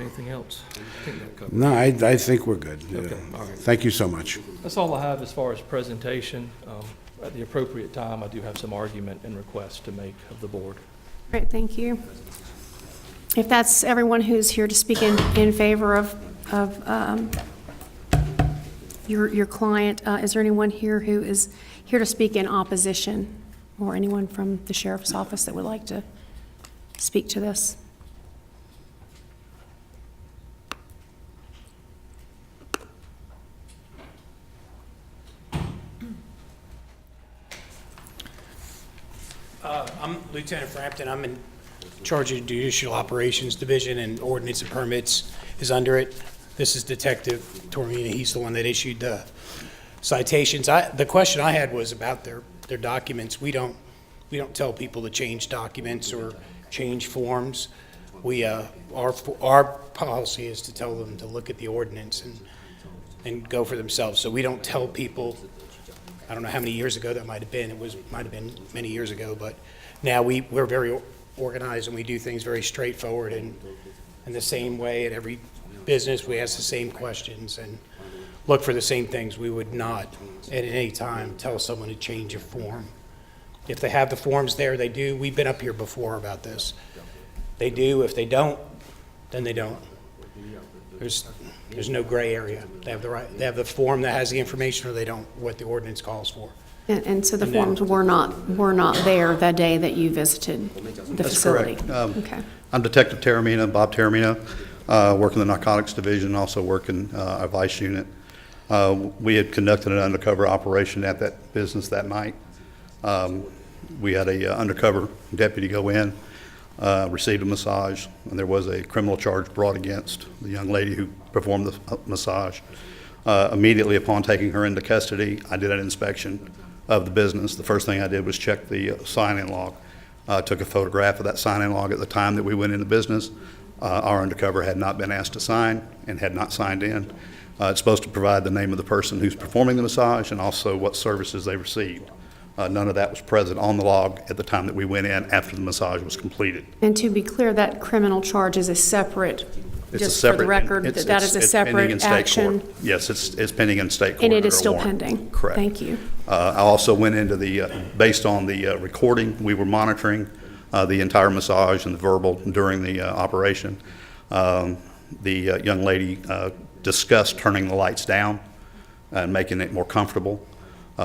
Anything else? I think that covers it. No, I think we're good. Okay, all right. Thank you so much. That's all I have as far as presentation. At the appropriate time, I do have some argument and request to make of the board. Great, thank you. If that's everyone who's here to speak in favor of your client, is there anyone here who is here to speak in opposition? Or anyone from the sheriff's office that would like to speak to this? I'm Lieutenant Frampton. I'm in charge of the Judicial Operations Division, and Ordinance and Permits is under it. This is Detective Tormina. He's the one that issued the citations. The question I had was about their documents. We don't tell people to change documents or change forms. Our policy is to tell them to look at the ordinance and go for themselves. So we don't tell people I don't know how many years ago that might have been. Might have been many years ago, but now we're very organized and we do things very straightforward and in the same way at every business. We ask the same questions and look for the same things. We would not at any time tell someone to change a form. If they have the forms there, they do. We've been up here before about this. They do. If they don't, then they don't. There's no gray area. They have the right. They have the form that has the information, or they don't. What the ordinance calls for. And so the And then- forms were not there the day that you visited the That's facility? correct. Okay. I'm Detective Taramina, Bob Taramina, work in the narcotics division, also work in our vice unit. We had conducted an undercover operation at that business that night. We had a undercover deputy go in, received a massage, and there was a criminal charge brought against the young lady who performed the massage. Immediately upon taking her into custody, I did an inspection of the business. The first thing I did was check the sign-in log. Took a photograph of that sign-in log at the time that we went into business. Our undercover had not been asked to sign and had not signed in. It's supposed to provide the name of the person who's performing the massage and also what services they received. None of that was present on the log at the time that we went in after the massage was completed. And to be clear, that criminal charge is a separate, It's a just for the separate- record, it's- that is a it's pending in separate state action? court. Yes, it's pending in state court. And it under is a still warrant. pending? Correct. Thank you. I also went into based on the recording, we were monitoring the entire massage and the verbal during the operation. The young lady discussed turning the lights down and making it more comfortable.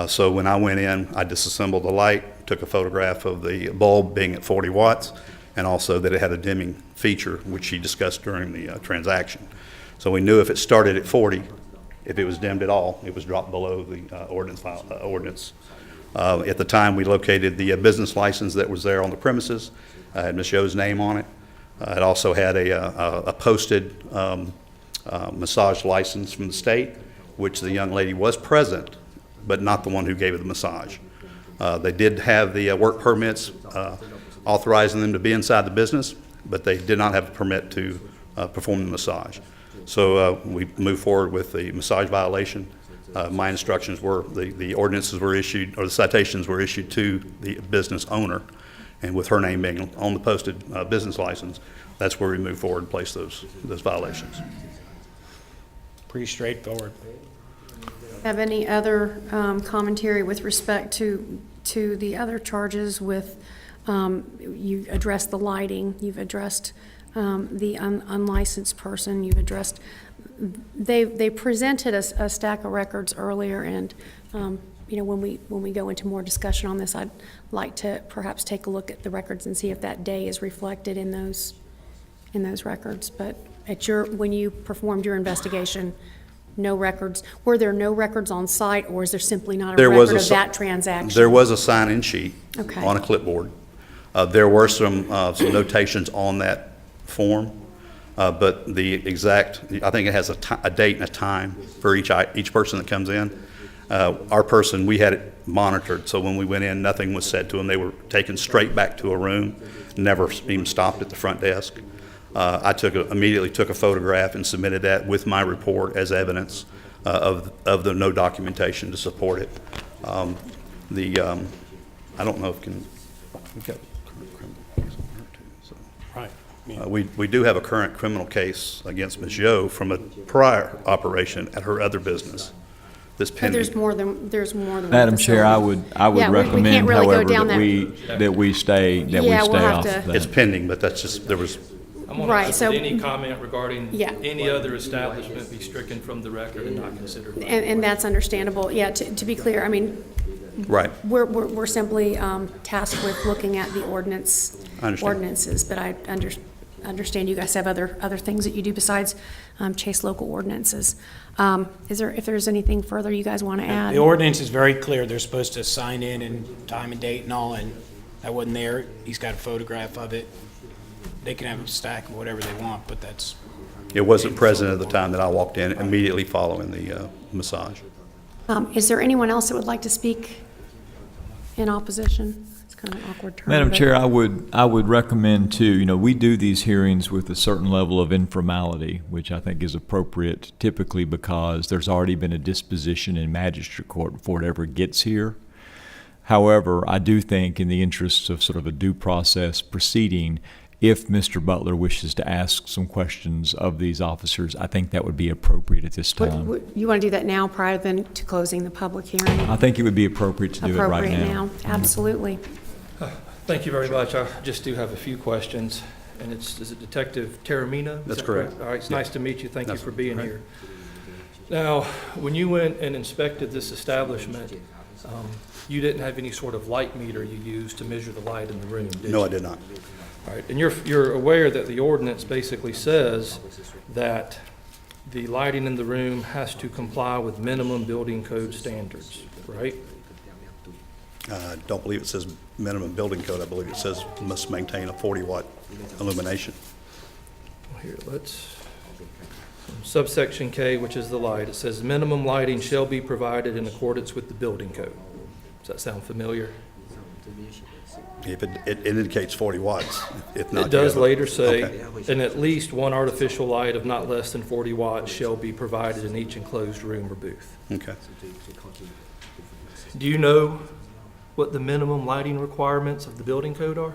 So when I went in, I disassembled the light, took a photograph of the bulb being at 40 watts, and also that it had a dimming feature, which she discussed during the transaction. So we knew if it started at 40, if it was dimmed at all, it was dropped below the ordinance. At the time, we located the business license that was there on the premises. Had Ms. Yo's name on it. It also had a posted massage license from the state, which the young lady was present, but not the one who gave her the massage. They did have the work permits authorizing them to be inside the business, but they did not have a permit to perform the massage. So we moved forward with the massage violation. My instructions were the ordinances were issued, or the citations were issued to the business owner, and with her name being on the posted business license, that's where we moved forward and placed those violations. Pretty straightforward. Have any other commentary with respect to the other charges with, you addressed the lighting, you've addressed the unlicensed person, you've addressed, they presented a stack of records earlier, and you know, when we go into more discussion on this, I'd like to perhaps take a look at the records and see if that day is reflected in those records. But when you performed your investigation, no records, were there no records on site, or is there simply not a record of that transaction? There was a sign-in sheet Okay. on a clipboard. There were some notations on that form, but the exact, I think it has a date and a time for each person that comes in. Our person, we had it monitored, so when we went in, nothing was said to them. They were taken straight back to a room, never even stopped at the front desk. I immediately took a photograph and submitted that with my report as evidence of the no documentation to support it. I don't know if we've got Right. we do have a current criminal case against Ms. Yo from a prior operation at her other business that's But pending. there's more than one Madam Chair, I facility. would Yeah, we can't recommend, really go however, down that we stay Yeah, we'll have off to- that. It's pending, but that's just, there was, I'm going to Right, ask so- that any comment regarding Yeah. any other establishment be stricken from the record and not considered. And that's understandable. Yeah, to be clear, I mean, right. we're simply tasked with looking at the I understand. ordinances, but I understand you guys have other things that you do besides chase local ordinances. If there's anything further you guys want to add? The ordinance is very clear. They're supposed to sign in and time and date and all, and that wasn't there. He's got a photograph of it. They can have a stack of whatever they want, but that's, it wasn't present at the time that I walked in immediately following the massage. Is there anyone else that would like to speak in opposition? It's kind of an awkward term. Madam but- Chair, I would recommend too, we do these hearings with a certain level of informality, which I think is appropriate typically because there's already been a disposition in magistrate court before it ever gets here. However, I do think in the interests of sort of a due process proceeding, if Mr. Butler wishes to ask some questions of these officers, I think that would be appropriate at this time. You want to do that now prior to closing the public hearing? I think it would be appropriate to do it right Appropriate now. now, absolutely. Thank you very much. I just do have a few questions, and is it Detective Taramina? Is That's that correct. All right, it's Yeah. nice to meet you. Thank you That's for being right. here. Now, when you went and inspected this establishment, you didn't have any sort of light meter you used to measure the light in the room, did you? No, I did not. All right, and you're aware that the ordinance basically says that the lighting in the room has to comply with minimum building code standards, right? I don't believe it says minimum building code. I believe it says must maintain a 40-watt illumination. Here, subsection K, which is the light, it says minimum lighting shall be provided in accordance with the building code. Does that sound familiar? If it indicates 40 watts, if not. It does the other. later say, Okay. and at least one artificial light of not less than 40 watts shall be provided in each enclosed room or booth. Okay. Do you know what the minimum lighting requirements of the building code are?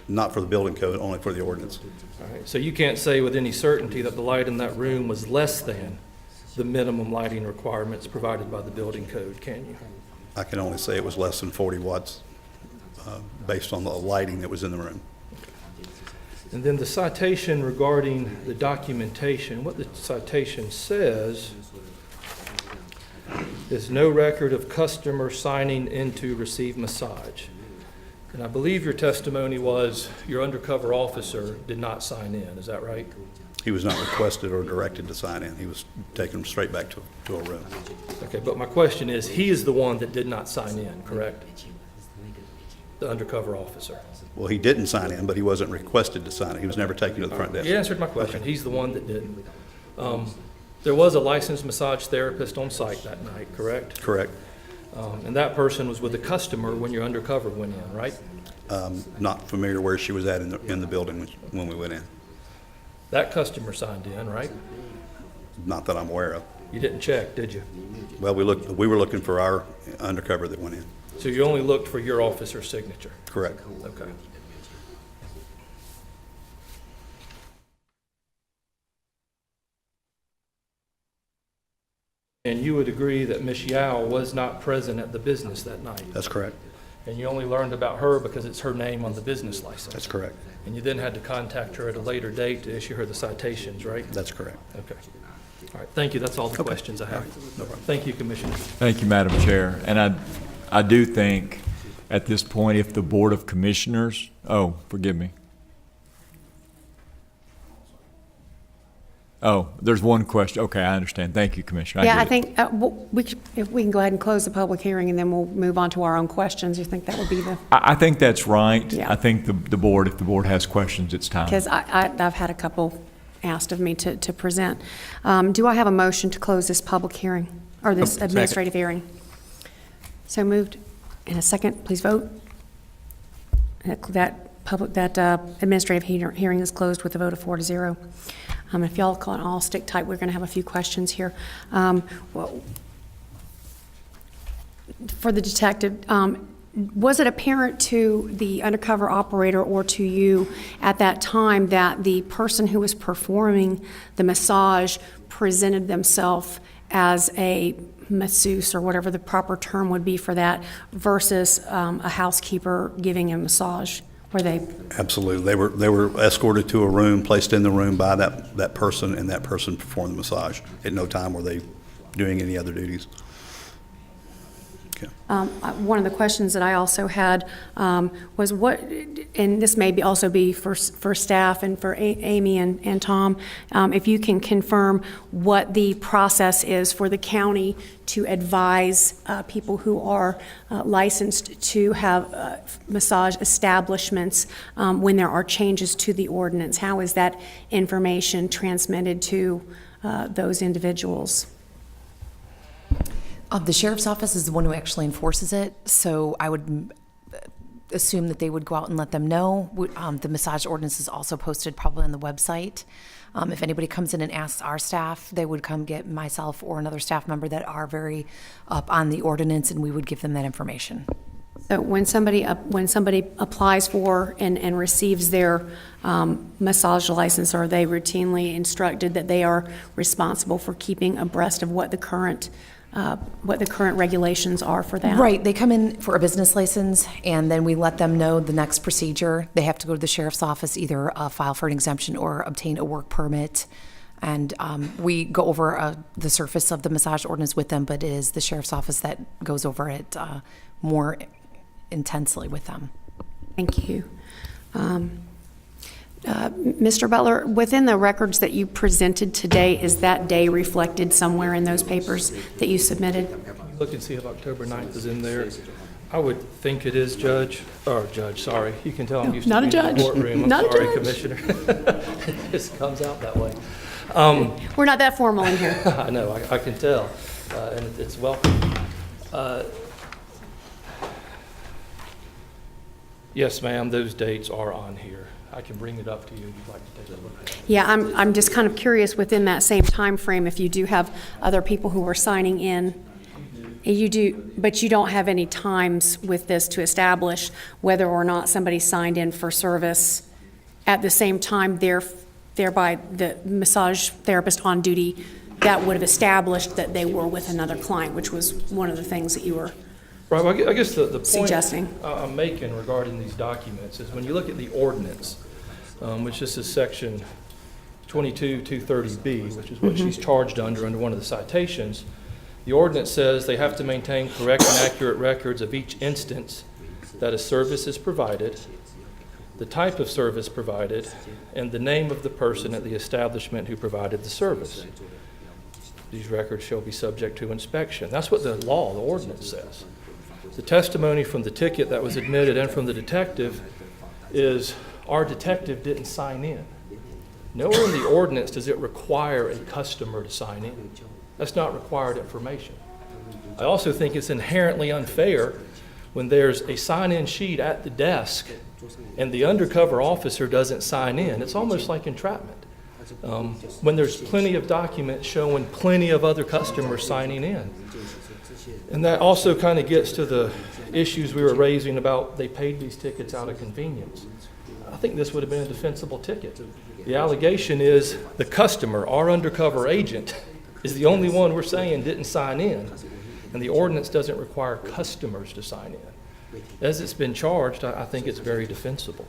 Not for the building code, only for the ordinance. All right, so you can't say with any certainty that the light in that room was less than the minimum lighting requirements provided by the building code, can you? I can only say it was less than 40 watts based on the lighting that was in the room. And then the citation regarding the documentation, what the citation says is no record of customer signing in to receive massage. And I believe your testimony was your undercover officer did not sign in, is that right? He was not requested or directed to sign in. He was taken straight back to a room. Okay, but my question is, he is the one that did not sign in, correct? The undercover officer. Well, he didn't sign in, but he wasn't requested to sign in. He was never taken to the front desk. You answered my question. He's the one that didn't. There was a licensed massage therapist on site that night, correct? Correct. And that person was with the customer when your undercover went in, right? Not familiar where she was at in the building when we went in. That customer signed in, right? Not that I'm aware of. You didn't check, did you? Well, we were looking for our undercover that went in. So you only looked for your officer's signature? Correct. Okay. And you would agree that Ms. Yao was not present at the business that night? That's correct. And you only learned about her because it's her name on the business license? That's correct. And you then had to contact her at a later date to issue her the citations, right? That's correct. Okay. All right, thank you. That's all the questions I have. No problem. Thank you, Commissioner. Thank you, Madam Chair. And I do think at this point, if the Board of Commissioners, forgive me. Oh, there's one question. Okay, I understand. Thank you, Commissioner. Yeah, get I it. think if we can go ahead and close the public hearing, and then we'll move on to our own questions. You think that would be the, I think that's right. Yeah. I think the board, if the board has questions, it's time. because I've had a couple asked of me to present. Do I have a motion to close this public hearing, or this Second. administrative hearing? So moved. In a second, please vote. That administrative hearing is closed with a vote of 4-0. If y'all can all stick tight, we're going to have a few questions here. For the detective, was it apparent to the undercover operator or to you at that time that the person who was performing the massage presented themselves as a masseuse, or whatever the proper term would be for that, versus a housekeeper giving a massage? Were they? Absolutely. They were escorted to a room, placed in the room by that person, and that person performed the massage. At no time were they doing any other duties. Okay. One of the questions that I also had was what, and this may also be for staff and for Amy and Tom, if you can confirm what the process is for the county to advise people who are licensed to have massage establishments when there are changes to the ordinance. How is that information transmitted to those individuals? The sheriff's office is the one who actually enforces it, so I would assume that they would go out and let them know. The massage ordinance is also posted probably on the website. If anybody comes in and asks our staff, they would come get myself or another staff member that are very up on the ordinance, and we would give them that information. So when somebody applies for and receives their massage license, are they routinely instructed that they are responsible for keeping abreast of what the current regulations are for that? Right. They come in for a business license, and then we let them know the next procedure. They have to go to the sheriff's office, either file for an exemption or obtain a work permit. And we go over the surface of the massage ordinance with them, but it is the sheriff's office that goes over it more intensely with them. Thank you. Mr. Butler, within the records that you presented today, is that day reflected somewhere in those papers that you submitted? Look and see if October 9th is in there. I would think it is, Judge. Sorry. You can tell I'm used to being in the courtroom. I'm Not a sorry, judge. Commissioner. It just comes out that way. We're not that formal in here. I know, I can tell, and it's welcome. Yes, ma'am, those dates are on here. I can bring it up to you if you'd like to take a look at it. Yeah, I'm just kind of curious within that same time frame if you do have other people who are signing in. You do, but you don't have any times with this to establish whether or not somebody signed in for service at the same time, thereby the massage therapist on duty that would have established that they were with another client, which was one of the things that you were Right, well, I guess the point suggesting. I'm making regarding these documents is when you look at the ordinance, which this is section 22-230B, which is what she's charged under one of the citations, the ordinance says they have to maintain correct and accurate records of each instance that a service is provided, the type of service provided, and the name of the person at the establishment who provided the service. These records shall be subject to inspection. That's what the law, the ordinance says. The testimony from the ticket that was admitted and from the detective is our detective didn't sign in. Nowhere in the ordinance does it require a customer to sign in. That's not required information. I also think it's inherently unfair when there's a sign-in sheet at the desk and the undercover officer doesn't sign in. It's almost like entrapment. When there's plenty of documents showing plenty of other customers signing in. And that also kind of gets to the issues we were raising about they paid these tickets out of convenience. I think this would have been a defensible ticket. The allegation is the customer, our undercover agent, is the only one we're saying didn't sign in. And the ordinance doesn't require customers to sign in. As it's been charged, I think it's very defensible.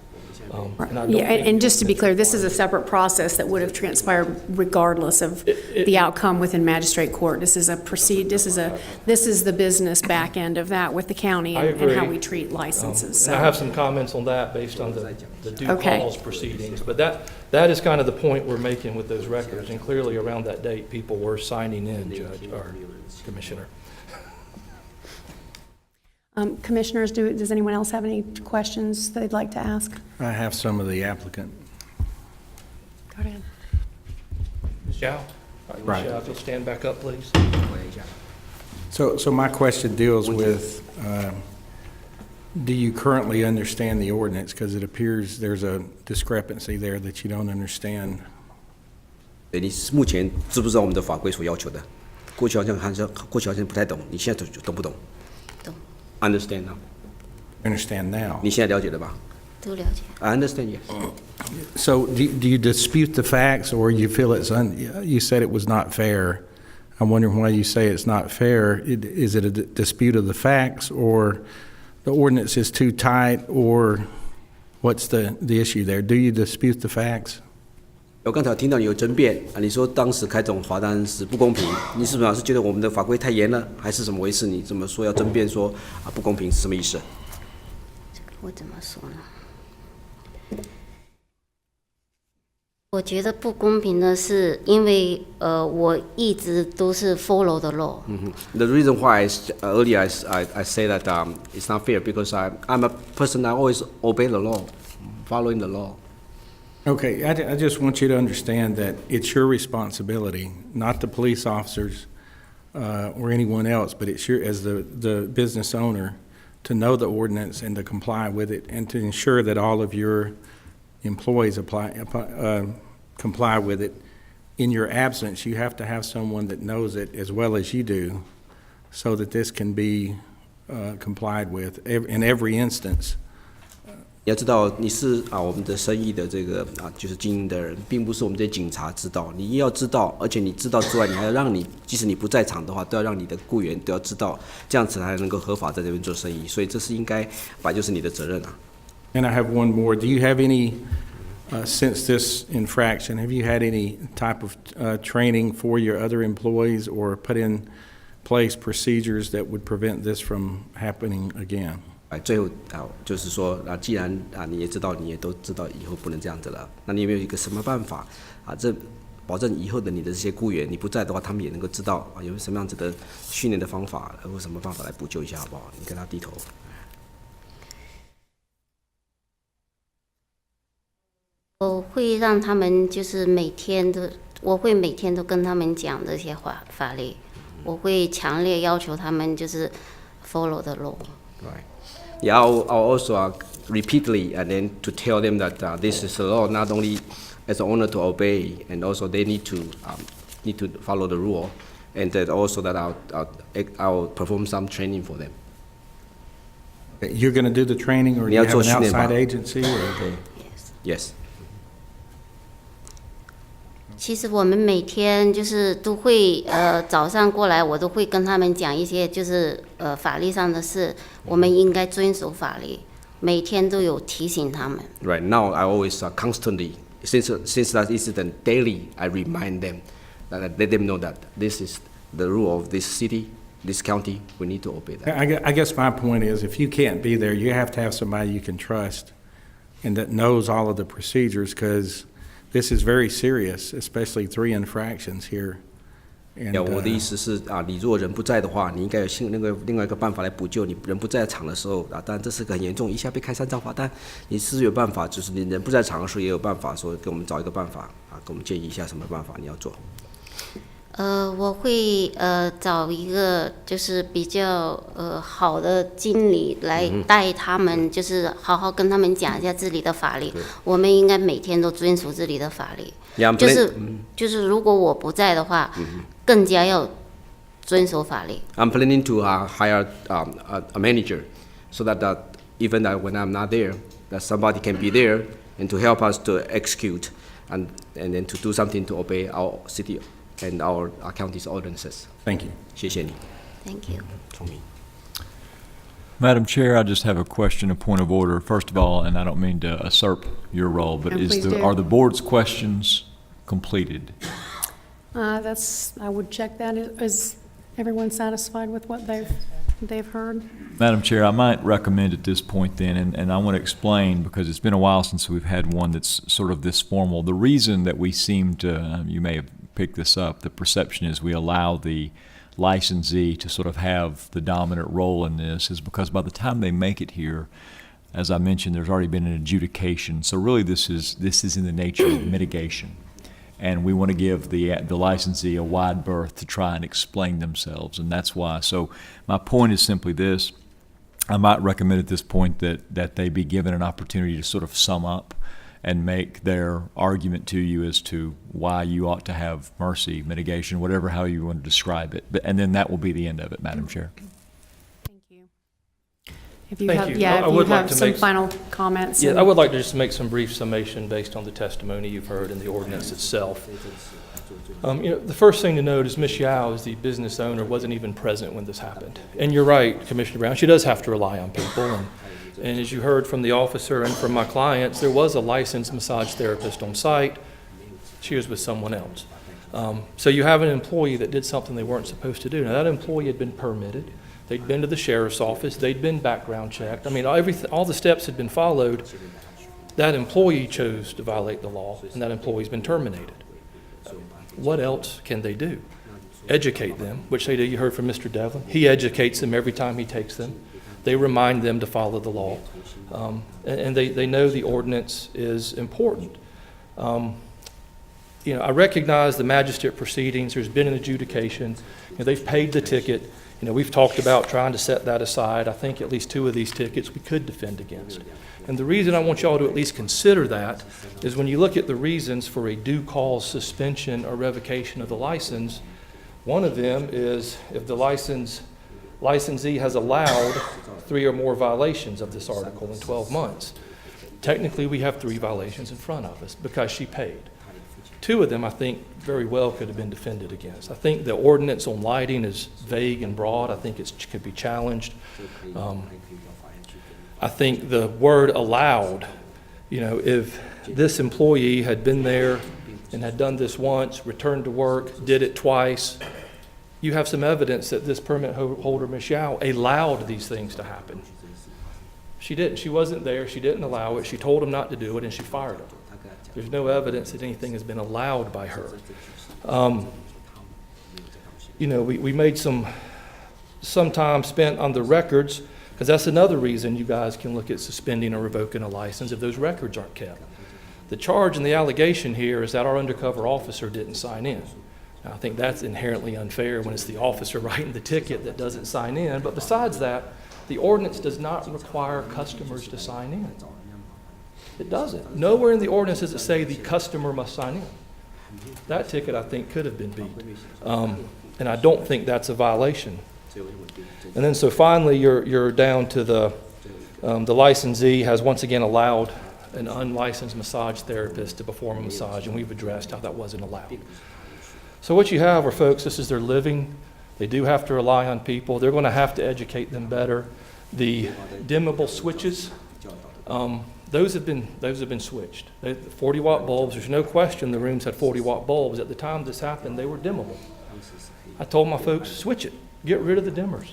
And just to be clear, this is a separate process that would have transpired regardless of the outcome within magistrate court. This is the business back end of that with the county and how we treat licenses. And I have some comments on that based on the due cause proceedings, but that is kind of the point we're making with those records, and clearly around that date, people were signing in, Judge, or Commissioner. Commissioners, does anyone else have any questions they'd like to ask? I have some of the applicant. Go ahead. Ms. Zhao? Right. Ms. Zhao, if you'll stand back up, please. So my question deals with, do you currently understand the ordinance? Because it appears there's a discrepancy there that you don't understand. 你目前知不知道我们的法规所要求的？过去好像不太懂，你现在懂不懂？懂。Understand now. Understand now. 你现在了解了吧？都了解。I understand, yes. So do you dispute the facts, or you feel you said it was not fair? I'm wondering why you say it's not fair. Is it a dispute of the facts, or the ordinance is too tight, or what's the issue there? Do you dispute the facts? 我刚才听到你有争辩啊，你说当时开这种罚单是不公平，你是不是觉得我们的法规太严了，还是怎么回事？你怎么说要争辩说啊不公平是什么意思？我怎么说呢？我觉得不公平的是，因为我一直都是 follow the law. The reason why earlier I say that it's not fair because I'm a person that always obey the law, following the law. Okay, I just want you to understand that it's your responsibility, not the police officers or anyone else, but it's your, as the business owner, to know the ordinance and to comply with it, and to ensure that all of your employees comply with it. In your absence, you have to have someone that knows it as well as you do, so that this can be complied with in every instance. 你要知道，你是我们的生意的这个就是经营的人，并不是我们这些警察知道。你要知道，而且你知道之外，你还要让你，即使你不在场的话，都要让你的雇员都要知道，这样子才能够合法在这边做生意。所以这是应该，本来就是你的责任啊。And I have one more. Do you have any, since this infraction, have you had any type of training for your other employees or put in place procedures that would prevent this from happening again? 最后就是说既然你也知道，你也都知道以后不能这样子了，那你有没有一个什么办法这保证以后的你的这些雇员，你不在的话，他们也能够知道有没有什么样子的训练的方法，或什么办法来补救一下，好不好？你跟他低头。我会让他们就是我会每天都跟他们讲这些法律，我会强烈要求他们就是 follow the law。Right. Yeah, I'll also repeatedly and then to tell them that this is the law, not only as an owner to obey, and also they need to follow the rule, and that also that I'll perform some training for them. You're going to do the training, or do you have an outside agency? Yes. 其实我们每天就是都会早上过来，我都会跟他们讲一些就是法律上的事，我们应该遵守法律，每天都有提醒他们。Right now, I always constantly since that incident daily, I remind them that I let them know that this is the rule of this city, this county. We need to obey that. I guess my point is, if you can't be there, you have to have somebody you can trust and that knows all of the procedures, because this is very serious, especially 3 infractions here. 我的意思是你如果人不在的话，你应该有另外一个办法来补救。你人不在场的时候当然这是个很严重，一下被开3张罚单，你是有办法，就是你人不在场的时候也有办法说给我们找一个办法给我们建议一下什么办法你要做。我会找一个就是比较好的经理来带他们，就是好好跟他们讲一下这里的法律。我们应该每天都遵守这里的法律。就是如果我不在的话，更加要遵守法律。I'm planning to hire a manager, so that even when I'm not there, that somebody can be there and to help us to execute and then to do something to obey our city and our county's ordinances. Thank you. 谢谢你。Thank you. 聪明。Madam Chair, I just have a question, a point of order. First of all, and I don't mean to usurp your role, but are the board's questions completed? I would check that. Is everyone satisfied with what they've heard? Madam Chair, I might recommend at this point then, and I want to explain, because it's been a while since we've had one that's sort of this formal. The reason that we seem to, you may have picked this up, the perception is we allow the licensee to sort of have the dominant role in this is because by the time they make it here, as I mentioned, there's already been an adjudication. So really this is in the nature of mitigation. And we want to give the licensee a wide berth to try and explain themselves, and that's why. So my point is simply this. I might recommend at this point that they be given an opportunity to sort of sum up and make their argument to you as to why you ought to have mercy, mitigation, whatever, how you want to describe it. And then that will be the end of it, Madam Chair. Thank you. If you have some final comments. Yeah, I would like to just make some brief summation based on the testimony you've heard in the ordinance itself. The first thing to note is Ms. Yao, as the business owner, wasn't even present when this happened. And you're right, Commissioner Brown, she does have to rely on people. And as you heard from the officer and from my clients, there was a licensed massage therapist on site. She was with someone else. So you have an employee that did something they weren't supposed to do. Now, that employee had been permitted. They'd been to the sheriff's office. They'd been background checked. I mean, all the steps had been followed. That employee chose to violate the law, and that employee's been terminated. What else can they do? Educate them, which they do. You heard from Mr. Devlin. He educates them every time he takes them. They remind them to follow the law. And they know the ordinance is important. I recognize the magistrate proceedings. There's been an adjudication. They've paid the ticket. We've talked about trying to set that aside. I think at least 2 of these tickets we could defend against. And the reason I want y'all to at least consider that is when you look at the reasons for a due cause suspension or revocation of the license, one of them is if the licensee has allowed 3 or more violations of this article in 12 months. Technically, we have 3 violations in front of us because she paid. 2 of them, I think, very well could have been defended against. I think the ordinance on lighting is vague and broad. I think it could be challenged. I think the word allowed, if this employee had been there and had done this once, returned to work, did it twice, you have some evidence that this permit holder, Ms. Yao, allowed these things to happen. She didn't. She wasn't there. She didn't allow it. She told him not to do it, and she fired him. There's no evidence that anything has been allowed by her. We made some time spent on the records, because that's another reason you guys can look at suspending or revoking a license if those records aren't kept. The charge and the allegation here is that our undercover officer didn't sign in. Now, I think that's inherently unfair when it's the officer writing the ticket that doesn't sign in. But besides that, the ordinance does not require customers to sign in. It doesn't. Nowhere in the ordinance does it say the customer must sign in. That ticket, I think, could have been beat. And I don't think that's a violation. And then so finally, you're down to the licensee has once again allowed an unlicensed massage therapist to perform a massage, and we've addressed how that wasn't allowed. So what you have are folks, this is their living. They do have to rely on people. They're going to have to educate them better. The dimmable switches, those have been switched. 40-watt bulbs, there's no question the rooms had 40-watt bulbs. At the time this happened, they were dimmable. I told my folks, switch it. Get rid of the dimmers,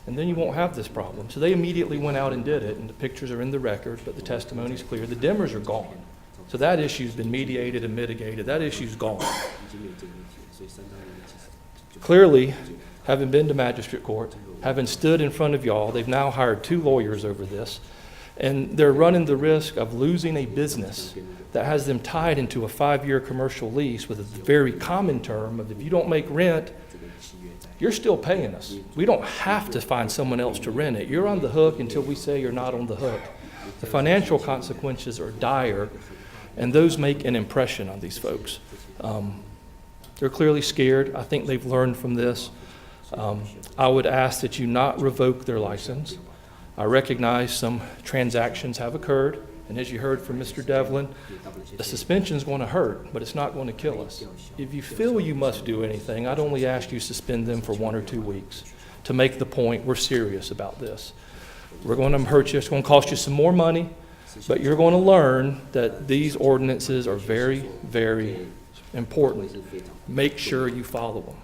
and then you won't have this problem. So they immediately went out and did it, and the pictures are in the record, but the testimony's clear. The dimmers are gone. So that issue's been mediated and mitigated. That issue's gone. Clearly, having been to magistrate court, having stood in front of y'all, they've now hired 2 lawyers over this, and they're running the risk of losing a business that has them tied into a 5-year commercial lease with a very common term of if you don't make rent, you're still paying us. We don't have to find someone else to rent it. You're on the hook until we say you're not on the hook. The financial consequences are dire, and those make an impression on these folks. They're clearly scared. I think they've learned from this. I would ask that you not revoke their license. I recognize some transactions have occurred, and as you heard from Mr. Devlin, the suspension is going to hurt, but it's not going to kill us. If you feel you must do anything, I'd only ask you to suspend them for 1 or 2 weeks to make the point we're serious about this. We're going to hurt you. It's going to cost you some more money, but you're going to learn that these ordinances are very, very important. Make sure you follow them.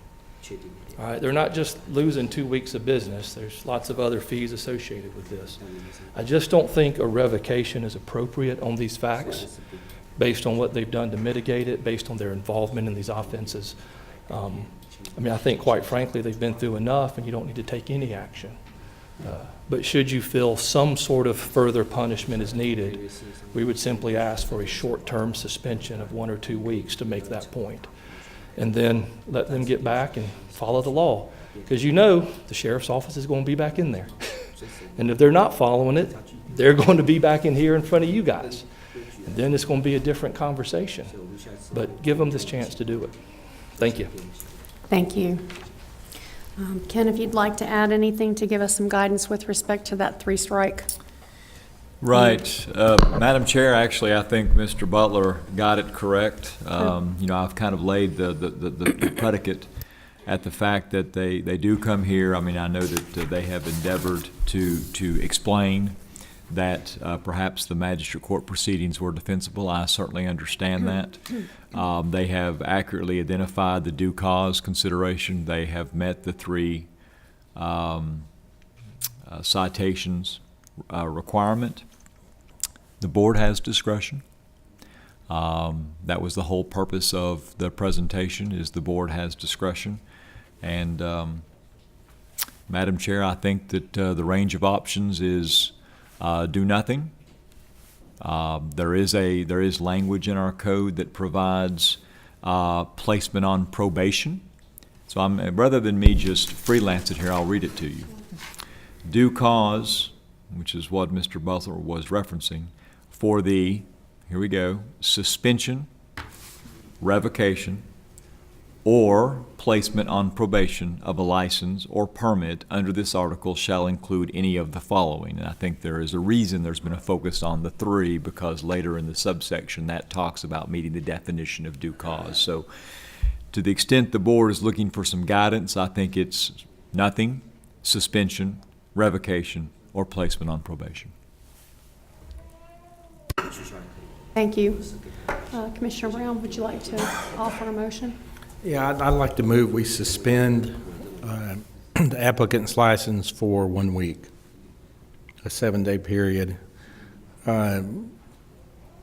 All right, they're not just losing 2 weeks of business. There's lots of other fees associated with this. I just don't think a revocation is appropriate on these facts based on what they've done to mitigate it, based on their involvement in these offenses. I think, quite frankly, they've been through enough, and you don't need to take any action. But should you feel some sort of further punishment is needed, we would simply ask for a short-term suspension of 1 or 2 weeks to make that point. And then let them get back and follow the law. Because the sheriff's office is going to be back in there. And if they're not following it, they're going to be back in here in front of you guys. And then it's going to be a different conversation. But give them this chance to do it. Thank you. Thank you. Ken, if you'd like to add anything to give us some guidance with respect to that 3-strike. Right. Madam Chair, actually, I think Mr. Butler got it correct. I've kind of laid the predicate at the fact that they do come here. I know that they have endeavored to explain that perhaps the magistrate court proceedings were defensible. I certainly understand that. They have accurately identified the due cause consideration. They have met the 3 citations requirement. The board has discretion. That was the whole purpose of the presentation, is the board has discretion. And Madam Chair, I think that the range of options is do nothing. There is language in our code that provides placement on probation So rather than me just freelance it here, I'll read it to you. Due cause, which is what Mr. Butler was referencing, for the, here we go, suspension, revocation, or placement on probation of a license or permit under this article shall include any of the following. And I think there is a reason there's been a focus on the three, because later in the subsection that talks about meeting the definition of due cause. So to the extent the board is looking for some guidance, I think it's nothing, suspension, revocation, or placement on probation. Thank you. Commissioner Brown, would you like to offer a motion? Yeah, I'd like to move we suspend the applicant's license for 1 week, a 7-day period, in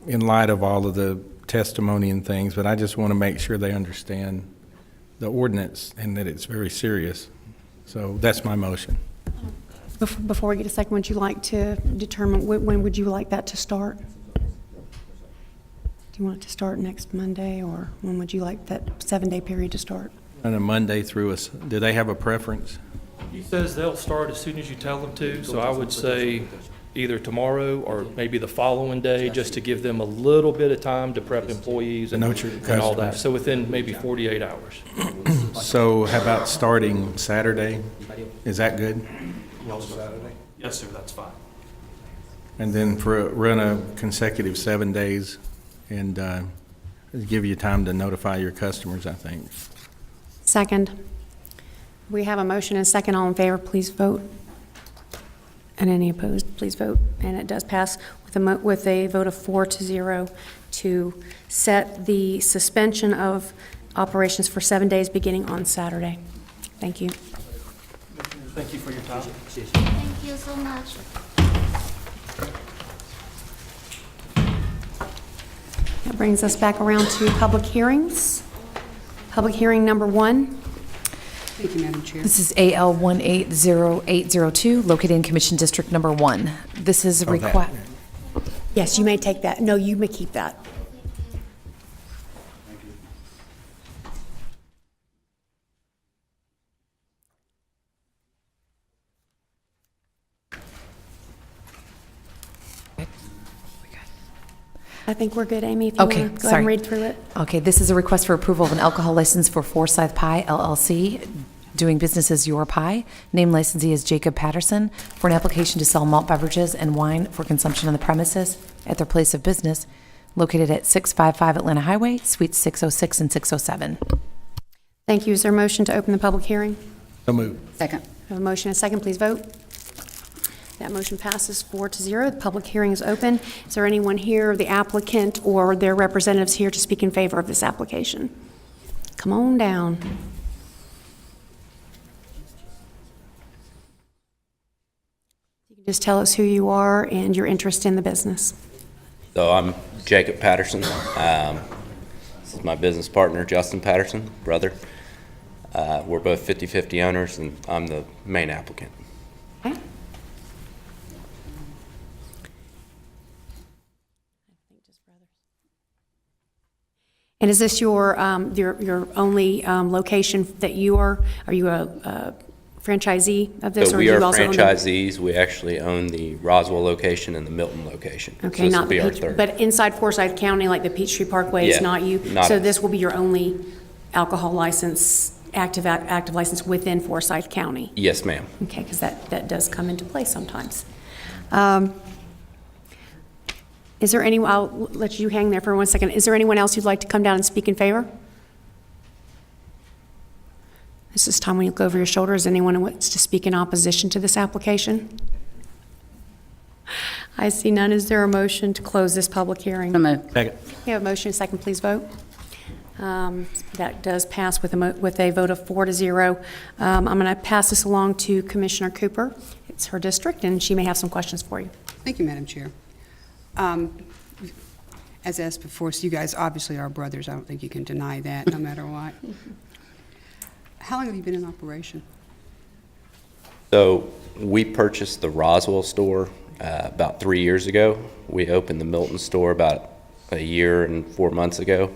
light of all of the testimony and things, but I just want to make sure they understand the ordinance and that it's very serious. So that's my motion. Before we get a second, would you like to determine when would you like that to start? Do you want it to start next Monday, or when would you like that 7-day period to start? On a Monday through us, do they have a preference? He says they'll start as soon as you tell them to, so I would say either tomorrow or maybe the following day, just to give them a little bit of time to prep employees and all that. So within maybe 48 hours. So how about starting Saturday? Is that good? Yes, sir, that's fine. And then run a consecutive 7 days and give you time to notify your customers, I think. Second. We have a motion and a second. All in favor, please vote. And any opposed, please vote. And it does pass with a vote of 4-0 to set the suspension of operations for 7 days beginning on Saturday. Thank you. Thank you for your time. Thank you so much. That brings us back around to public hearings. Public hearing number 1. Thank you, Madam Chair. This is AL 180802, located in Commission District Number 1. This is a request. Yes, you may take that. No, you may keep that. I think we're good, Amy, if you want to go ahead and read through it. Okay, this is a request for approval of an alcohol license for Forsyth Pie LLC, doing business as Your Pie. Named licensee is Jacob Patterson, for an application to sell malt beverages and wine for consumption on the premises at their place of business, located at 655 Atlanta Highway, Suites 606 and 607. Thank you. Is there a motion to open the public hearing? So moved. Second. I have a motion and a second. Please vote. That motion passes 4-0. The public hearing is open. Is there anyone here, the applicant or their representatives here to speak in favor of this application? Come on down. You can just tell us who you are and your interest in the business. So I'm Jacob Patterson. This is my business partner, Justin Patterson, brother. We're both 50-50 owners, and I'm the main applicant. Okay. And is this your only location that you are you a franchisee of this? So or we do are you also franchisees. We actually own the Roswell location and the Milton location. Okay, so this not will be the our Peach, third. but inside Forsyth County, like the Peachtree Parkway, Yeah, is not you? not So us. this will be your only alcohol license, active license within Forsyth County? Yes, ma'am. Okay, because that does come into play sometimes. Is there any, I'll let you hang there for 1 second. Is there anyone else who'd like to come down and speak in favor? This is time when you look over your shoulder. Is anyone who wants to speak in opposition to this application? I see none. Is there a motion to close this public hearing? Second. We have a motion, a second, please vote. That does pass with a vote of 4-0. I'm going to pass this along to Commissioner Cooper. It's her district, and she may have some questions for you. Thank you, Madam Chair. As asked before, so you guys obviously are brothers. I don't think you can deny that, no matter what. How long have you been in operation? So we purchased the Roswell store about 3 years ago. We opened the Milton store about a year and 4 months ago.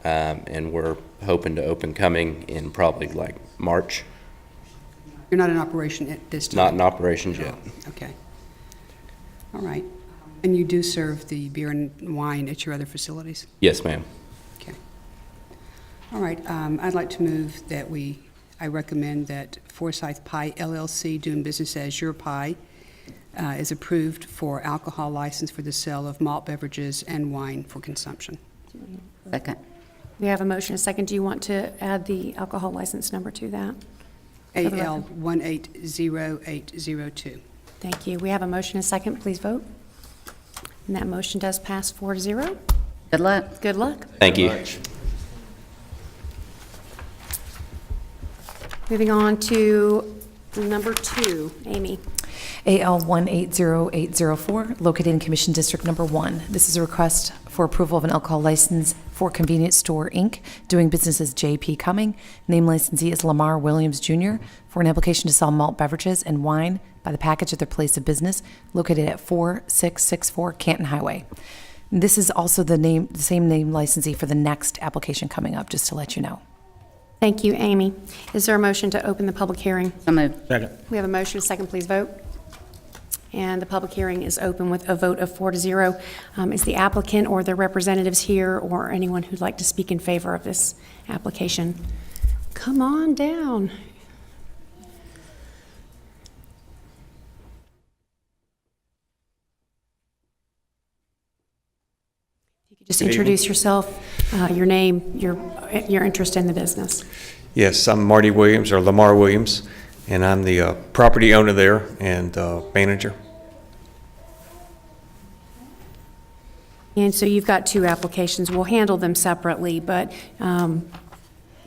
and we're hoping to open coming in probably like March. You're not in operation at this time? Not in operations yet. Okay. All right. And you do serve the beer and wine at your other facilities? Yes, ma'am. Okay. All right. I'd like to move that I recommend that Forsyth Pie LLC, doing business as Your Pie, is approved for alcohol license for the sale of malt beverages and wine for consumption. Second. We have a motion, a second. Do you want to add the alcohol license number to that? AL 180802. Thank you. We have a motion, a second. Please vote. And that motion does pass 4-0. Good luck. Good luck. Thank you. Moving on to number 2, Amy. AL 180804, located in Commission District Number 1. This is a request for approval of an alcohol license for Convenience Store, Inc., doing business as J.P. Cumming. Name licensee is Lamar Williams, Jr., for an application to sell malt beverages and wine by the package at their place of business, located at 4664 Canton Highway. This is also the same name licensee for the next application coming up, just to let you know. Thank you, Amy. Is there a motion to open the public hearing? So moved. Second. We have a motion, a second. Please vote. And the public hearing is open with a vote of 4-0. Is the applicant or their representatives here, or anyone who'd like to speak in favor of this application? Come on down. You could just introduce yourself, your name, your interest in the business. Yes, I'm Marty Williams, or Lamar Williams, and I'm the property owner there and manager. And so you've got 2 applications. We'll handle them separately, but do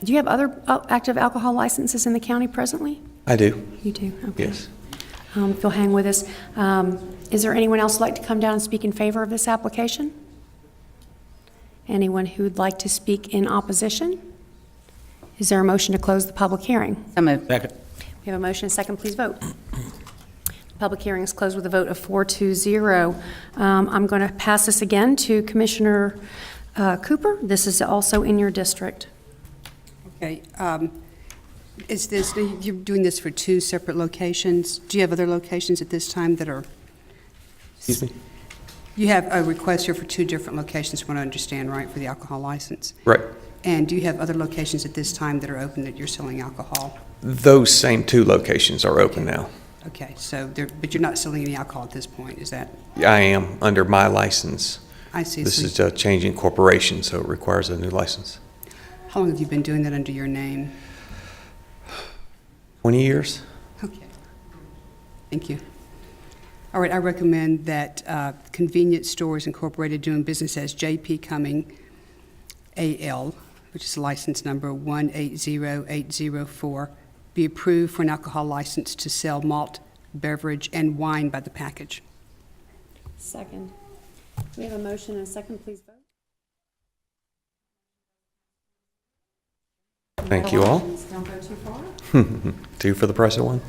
you have other active alcohol licenses in the county presently? I do. You do? Okay. Yes. If you'll hang with us. Is there anyone else who'd like to come down and speak in favor of this application? Anyone who would like to speak in opposition? Is there a motion to close the public hearing? So moved. Second. We have a motion, a second. Please vote. Public hearing is closed with a vote of 4-0. I'm going to pass this again to Commissioner Cooper. This is also in your district. Okay. You're doing this for 2 separate locations? Do you have other locations at this time that are? Excuse me? You have a request here for 2 different locations, from what I understand, right, for the alcohol license? Right. And do you have other locations at this time that are open that you're selling alcohol? Those same 2 locations are open now. Okay, so but you're not selling any alcohol at this point, is that? I am under my license. I see. This is a changing corporation, so it requires a new license. How long have you been doing that under your name? 20 years. Okay. Thank you. All right, I recommend that Convenience Stores Incorporated, doing business as J.P. Cumming, A.L., which is license number 180804, be approved for an alcohol license to sell malt, beverage, and wine by the package. Second. We have a motion and a second. Please vote. Thank you all. Don't go too far. 2 for the price of 1.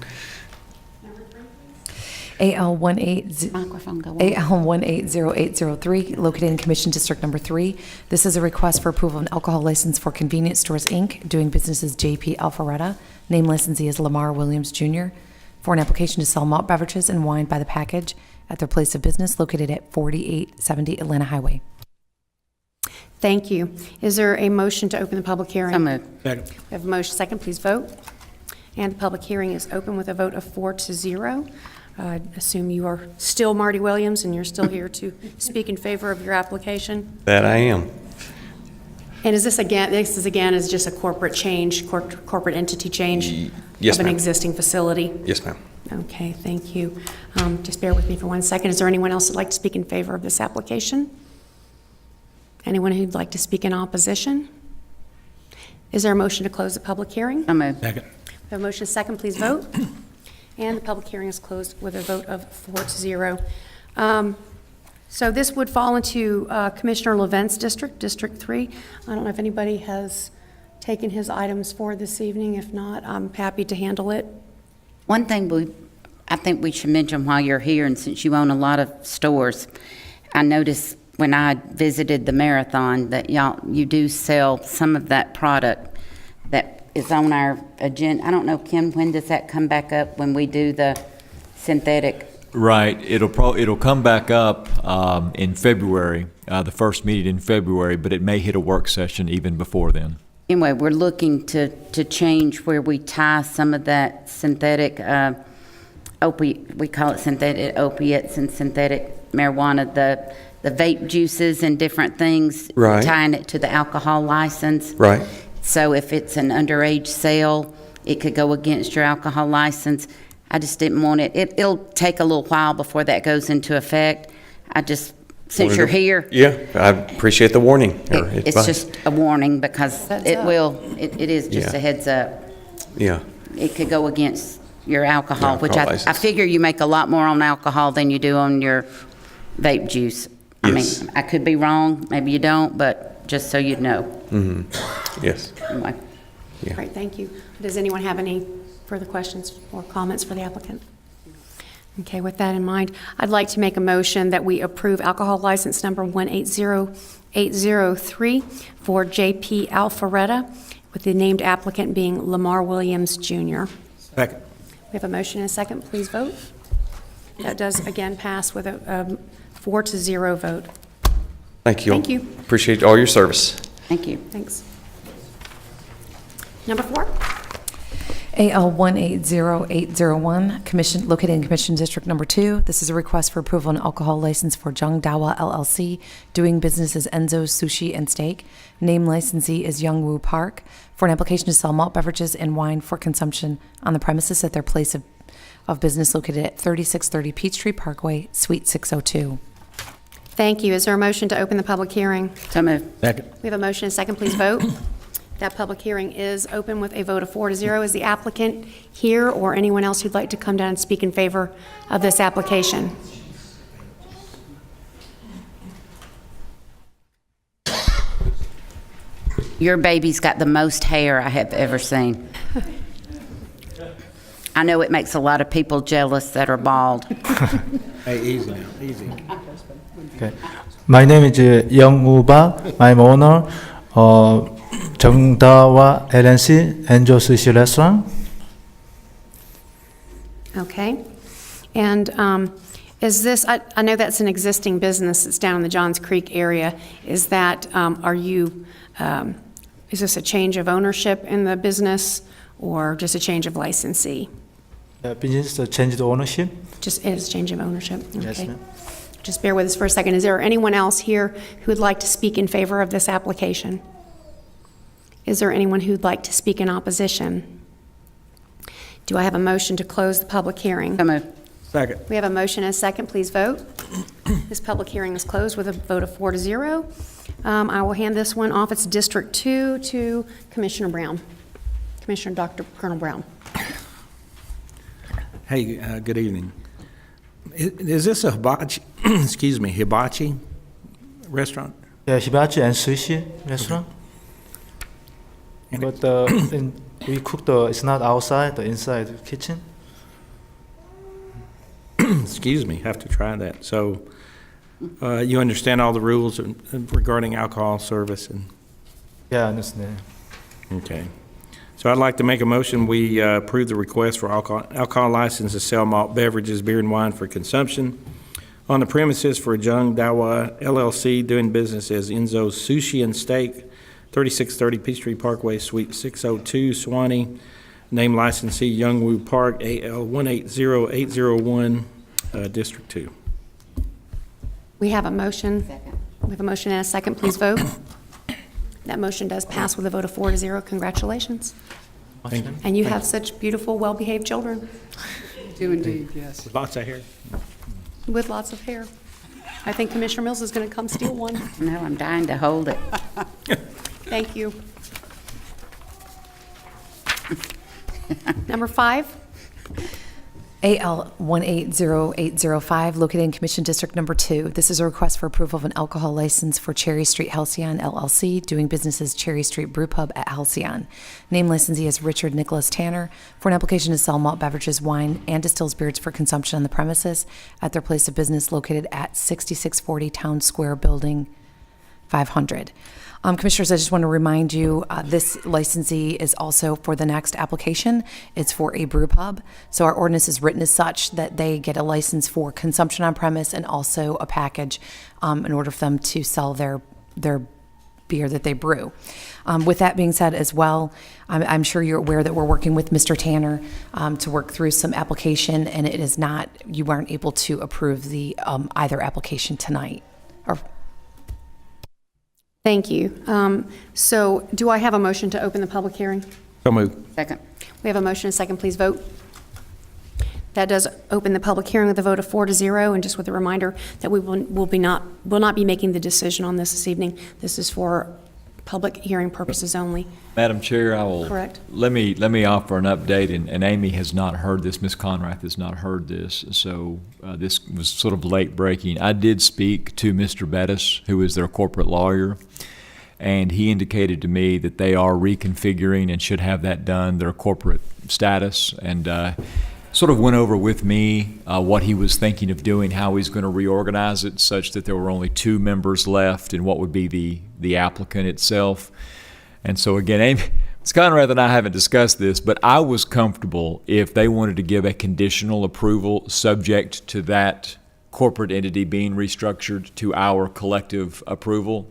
AL Microphone go on. 180803, located in Commission District Number 3. This is a request for approval of an alcohol license for Convenience Stores, Inc., doing business as J.P. Alpharetta. Name licensee is Lamar Williams, Jr., for an application to sell malt beverages and wine by the package at their place of business located at 4870 Atlanta Highway. Thank you. Is there a motion to open the public hearing? So moved. Second. We have a motion, second. Please vote. And the public hearing is open with a vote of 4-0. I assume you are still Marty Williams, and you're still here to speak in favor of your application? That I am. And is this again is just a corporate change, corporate entity change Yes, of an ma'am. existing facility? Yes, ma'am. Okay, thank you. Just bear with me for 1 second. Is there anyone else that'd like to speak in favor of this application? Anyone who'd like to speak in opposition? Is there a motion to close the public hearing? So moved. Second. We have a motion, second. Please vote. And the public hearing is closed with a vote of 4-0. So this would fall into Commissioner LeVent's district, District 3. I don't know if anybody has taken his items for this evening. If not, I'm happy to handle it. One thing I think we should mention while you're here, and since you own a lot of stores, I noticed when I visited the marathon, that you do sell some of that product that is on our agenda. I don't know, Kim, when does that come back up, when we do the synthetic? Right. It'll come back up in February, the first meeting in February, but it may hit a work session even before then. Anyway, we're looking to change where we tie some of that synthetic we call it synthetic opiates and synthetic marijuana, the vape juices and different things, Right. tying it to the alcohol license. Right. So if it's an underage sale, it could go against your alcohol license. I just didn't want it. It'll take a little while before that goes into effect. Since you're here. Yeah, I appreciate the warning. It's fine. just a warning because it is just Yeah. a heads up. Yeah, It could go against your alcohol, Your which alcohol I license. figure you make a lot more on alcohol than you do on your vape juice. I Yes. mean, I could be wrong, maybe you don't, but just so you know. mm-hmm, yes. Anyway. Yeah. Great, thank you. Does anyone have any further questions or comments for the applicant? Okay, with that in mind, I'd like to make a motion that we approve alcohol license number 180803 for JP Alpharetta, with the named applicant being Lamar Williams Jr. Second. We have a motion and a second. Please vote. That does again pass with a 4-0 vote. Thank you. Thank you. Appreciate all your service. Thank you. Thanks. Number 4. AL 180801, Commission, located in Commission District Number 2. This is a request for approval of an alcohol license for Jung Dawa LLC, doing business as Enzo's Sushi and Steak. Name licensee is Youngwoo Park, for an application to sell malt beverages and wine for consumption on the premises at their place of business located at 3630 Peachtree Parkway, Suite 602. Thank you. Is there a motion to open the public hearing? So moved. Second. We have a motion and a second. Please vote. That public hearing is open with a vote of 4-0. Is the applicant here or anyone else who'd like to come down and speak in favor of this application? Your baby's got the most hair I have ever seen. I know it makes a lot of people jealous that are bald. Hey, easy now, easy. Okay. My name is Young Woo Park. I'm owner of 정다와 LNC Enzo Sushi Restaurant. Okay. And is this, I know that's an existing business that's down in the Johns Creek area. Is that, is this a change of ownership in the business or just a change of licensee? Business changed ownership. Just is change of ownership? Yes, Okay. ma'am. Just bear with us for a second. Is there anyone else here who would like to speak in favor of this application? Is there anyone who'd like to speak in opposition? Do I have a motion to close the public hearing? So moved. Second. We have a motion and a second. Please vote. This public hearing is closed with a vote of 4-0. I will hand this one off. It's District 2 to Commissioner Brown. Commissioner Dr. Colonel Brown. Hey, good evening. Is this a hibachi, excuse me, hibachi restaurant? Yeah, hibachi and sushi restaurant. But we cook it's not outside, the inside the kitchen. Excuse me, have to try that. So, you understand all the rules regarding alcohol service and? Yeah, I understand. Okay. So I'd like to make a motion, we approve the request for alcohol license to sell malt beverages, beer and wine for consumption on the premises for Jung Dawa LLC, doing business as Enzo's Sushi and Steak, 3630 Peachtree Parkway, Suite 602, Suwanee. Name licensee Youngwoo Park, AL 180801, District 2. We have a motion. We have a motion and a second. Please vote. That motion does pass with a vote of 4-0. Congratulations. Thank you. And you have such beautiful, well-behaved children Do indeed, yes. Lots of hair. with lots of hair. I think Commissioner Mills is going to come steal one. No, I'm dying to hold it. Thank you. Number 5. AL 180805, located in Commission District Number 2. This is a request for approval of an alcohol license for Cherry Street Halcyon LLC, doing business as Cherry Street Brew Pub at Halcyon. Name licensee is Richard Nicholas Tanner for an application to sell malt beverages, wine, and distilled spirits for consumption on the premises at their place of business located at 6640 Town Square Building 500. Commissioners, I just want to remind you, this licensee is also for the next application. It's for a brew pub. So our ordinance is written as such that they get a license for consumption on premise and also a package in order for them to sell their beer that they brew. With that being said as well, I'm sure you're aware that we're working with Mr. Tanner to work through some application, and it is not, you weren't able to approve the either application tonight. Thank you. So do I have a motion to open the public hearing? So moved. Second. We have a motion and a second. Please vote. That does open the public hearing with a vote of 4-0, and just with a reminder that we will not be making the decision on this evening. This is for public hearing purposes only. Madam Chair, I will. Correct. Let me offer an update, and Amy has not heard this, Ms. Conrath has not heard this, so this was sort of late breaking. I did speak to Mr. Bettis, who is their corporate lawyer, and he indicated to me that they are reconfiguring and should have that done, their corporate status, and sort of went over with me what he was thinking of doing, how he's going to reorganize it such that there were only 2 members left and what would be the applicant itself. And so again, Amy, Ms. Conrad and I haven't discussed this, but I was comfortable if they wanted to give a conditional approval subject to that corporate entity being restructured to our collective approval.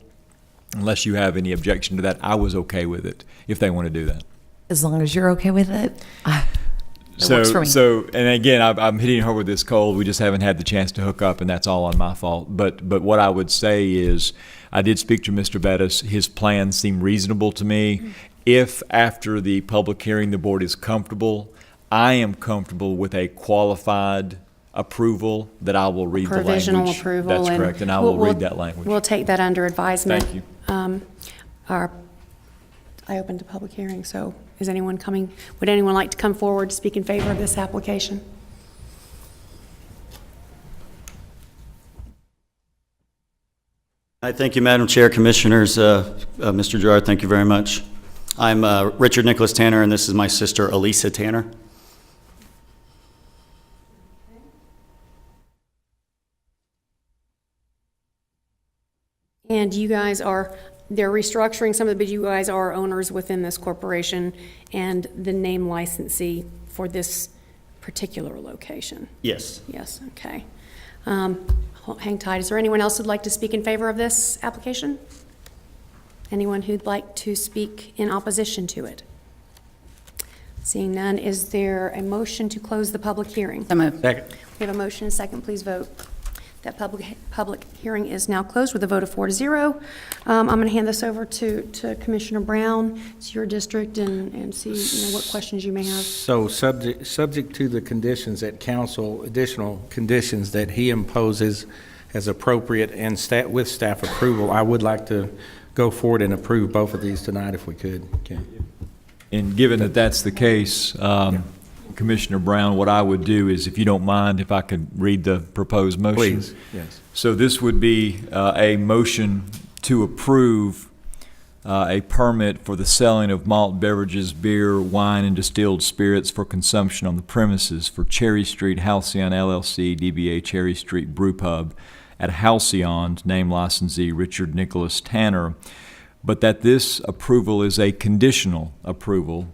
Unless you have any objection to that, I was okay with it if they want to do that. As long as you're okay with it. It works for me. So, and again, I'm hitting her with this cold. We just haven't had the chance to hook up, and that's all on my fault. But what I would say is, I did speak to Mr. Bettis. His plans seem reasonable to me. If after the public hearing the board is comfortable, I am comfortable with a qualified approval that I will read the language. Provisional approval. That's correct, and I will read that language. We'll take that under advisement. Thank you. I opened a public hearing, so is anyone coming? Would anyone like to come forward to speak in favor of this application? Hi, thank you, Madam Chair, Commissioners. Mr. Gerard, thank you very much. I'm Richard Nicholas Tanner, and this is my sister, Elisa Tanner. And you guys they're restructuring some of it, but you guys are owners within this corporation and the name licensee for this particular location? Yes. Yes, okay. Hang tight. Is there anyone else who'd like to speak in favor of this application? Anyone who'd like to speak in opposition to it? Seeing none, is there a motion to close the public hearing? So moved. Second. We have a motion and a second. Please vote. That public hearing is now closed with a vote of 4-0. I'm going to hand this over to Commissioner Brown. It's your district, and see what questions you may have. So subject to the conditions that council, additional conditions that he imposes as appropriate and with staff approval, I would like to go forward and approve both of these tonight if we could. Okay. And given that that's the case, Commissioner Brown, what I would do is, if you don't mind, if I could read the proposed motion. Please, yes. So this would be a motion to approve a permit for the selling of malt beverages, beer, wine, and distilled spirits for consumption on the premises for Cherry Street Halcyon LLC, DBA Cherry Street Brew Pub at Halcyon, name licensee Richard Nicholas Tanner, but that this approval is a conditional approval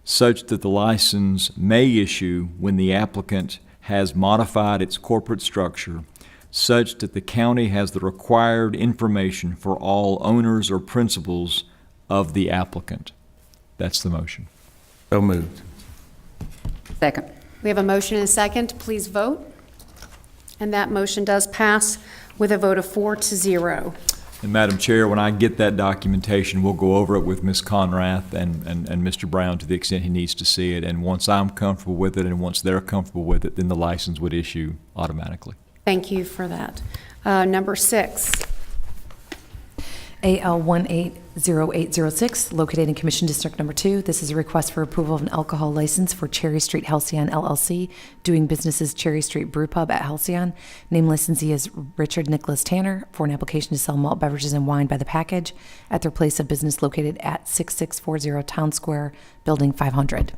such that the license may issue when the applicant has modified its corporate structure such that the county has the required information for all owners or principals of the applicant. That's the motion. So moved. Second. We have a motion and a second. Please vote. And that motion does pass with a vote of 4-0. And Madam Chair, when I get that documentation, we'll go over it with Ms. Conrath and Mr. Brown to the extent he needs to see it. And once I'm comfortable with it and once they're comfortable with it, then the license would issue automatically. Thank you for that. Number 6. AL 0806, located in Commission District Number 2. This is a request for approval of an alcohol license for Cherry Street Halcyon LLC, doing business as Cherry Street Brew Pub at Halcyon. Name licensee is Richard Nicholas Tanner for an application to sell malt beverages and wine by the package at their place of business located at 6640 Town Square, Building 500.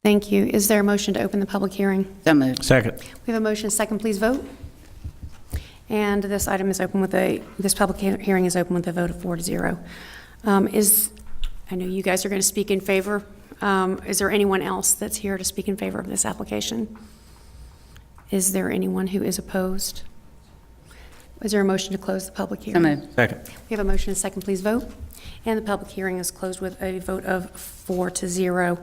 Thank you. Is there a motion to open the public hearing? So moved. Second. We have a motion, a second, please vote. And this item is open with this public hearing is open with a vote of 4-0. I know you guys are going to speak in favor. Is there anyone else that's here to speak in favor of this application? Is there anyone who is opposed? Is there a motion to close the public hearing? So moved. Second. We have a motion, a second, please vote. And the public hearing is closed with a vote of 4-0.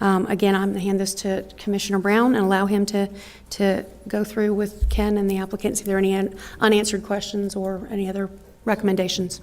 Again, I'm going to hand this to Commissioner Brown and allow him to go through with Ken and the applicants if there are any unanswered questions or any other recommendations.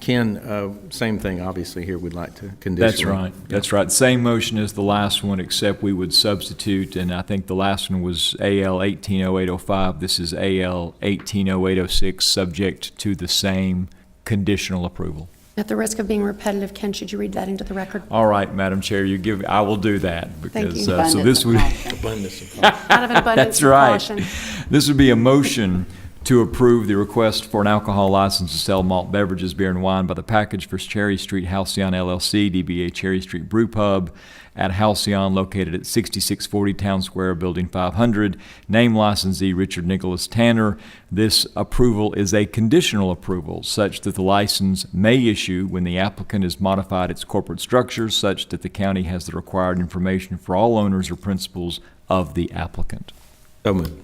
Ken, same thing, obviously, here we'd like to condition. That's right. That's right. Same motion as the last one, except we would substitute, and I think the last one was AL 180805. This is AL 180806, subject to the same conditional approval. At the risk of being repetitive, Ken, should you read that into the record? All right, Madam Chair, I will do that because you. so this would Abundance of caution. Out of an abundance That's of right. caution. This would be a motion to approve the request for an alcohol license to sell malt beverages, beer, and wine by the package for Cherry Street Halcyon LLC, DBA Cherry Street Brew Pub at Halcyon, located at 6640 Town Square, Building 500. Name licensee Richard Nicholas Tanner. This approval is a conditional approval such that the license may issue when the applicant has modified its corporate structure such that the county has the required information for all owners or principals of the applicant. So moved.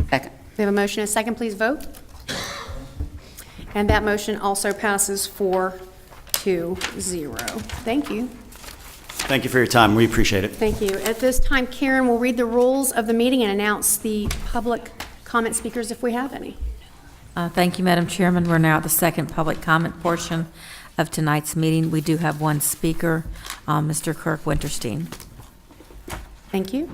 Second. We have a motion, a second, please vote. And that motion also passes 4-0. Thank you. Thank you for your time. We appreciate it. Thank you. At this time, Karen will read the rules of the meeting and announce the public comment speakers if we have any. Thank you, Madam Chairman. We're now at the second public comment portion of tonight's meeting. We do have one speaker, Mr. Kirk Winterstein. Thank you.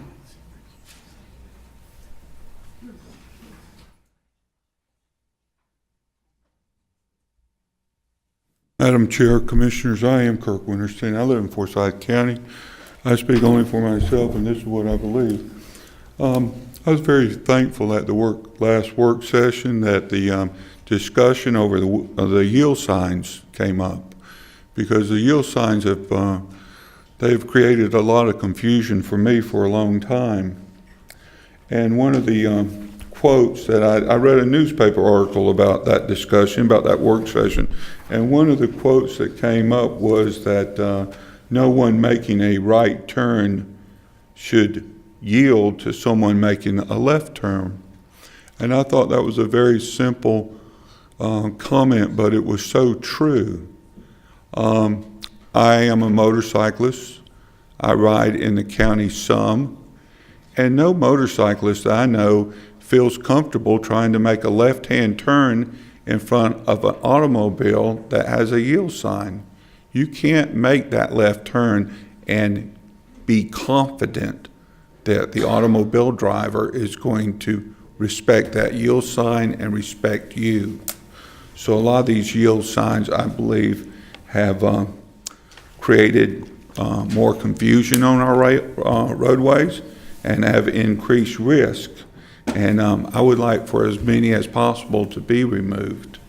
Madam Chair, Commissioners, I am Kirk Winterstein. I live in Forsyth County. I speak only for myself, and this is what I believe. I was very thankful at the last work session that the discussion over the yield signs came up, because the yield signs they've created a lot of confusion for me for a long time. And one of the quotes that I read a newspaper article about that discussion, about that work session, and one of the quotes that came up was that no one making a right turn should yield to someone making a left turn. And I thought that was a very simple comment, but it was so true. I am a motorcyclist. I ride in the county some, and no motorcyclist I know feels comfortable trying to make a left-hand turn in front of an automobile that has a yield sign. You can't make that left turn and be confident that the automobile driver is going to respect that yield sign and respect you. So a lot of these yield signs, I believe, have created more confusion on our roadways and have increased risk. And I would like for as many as possible to be removed.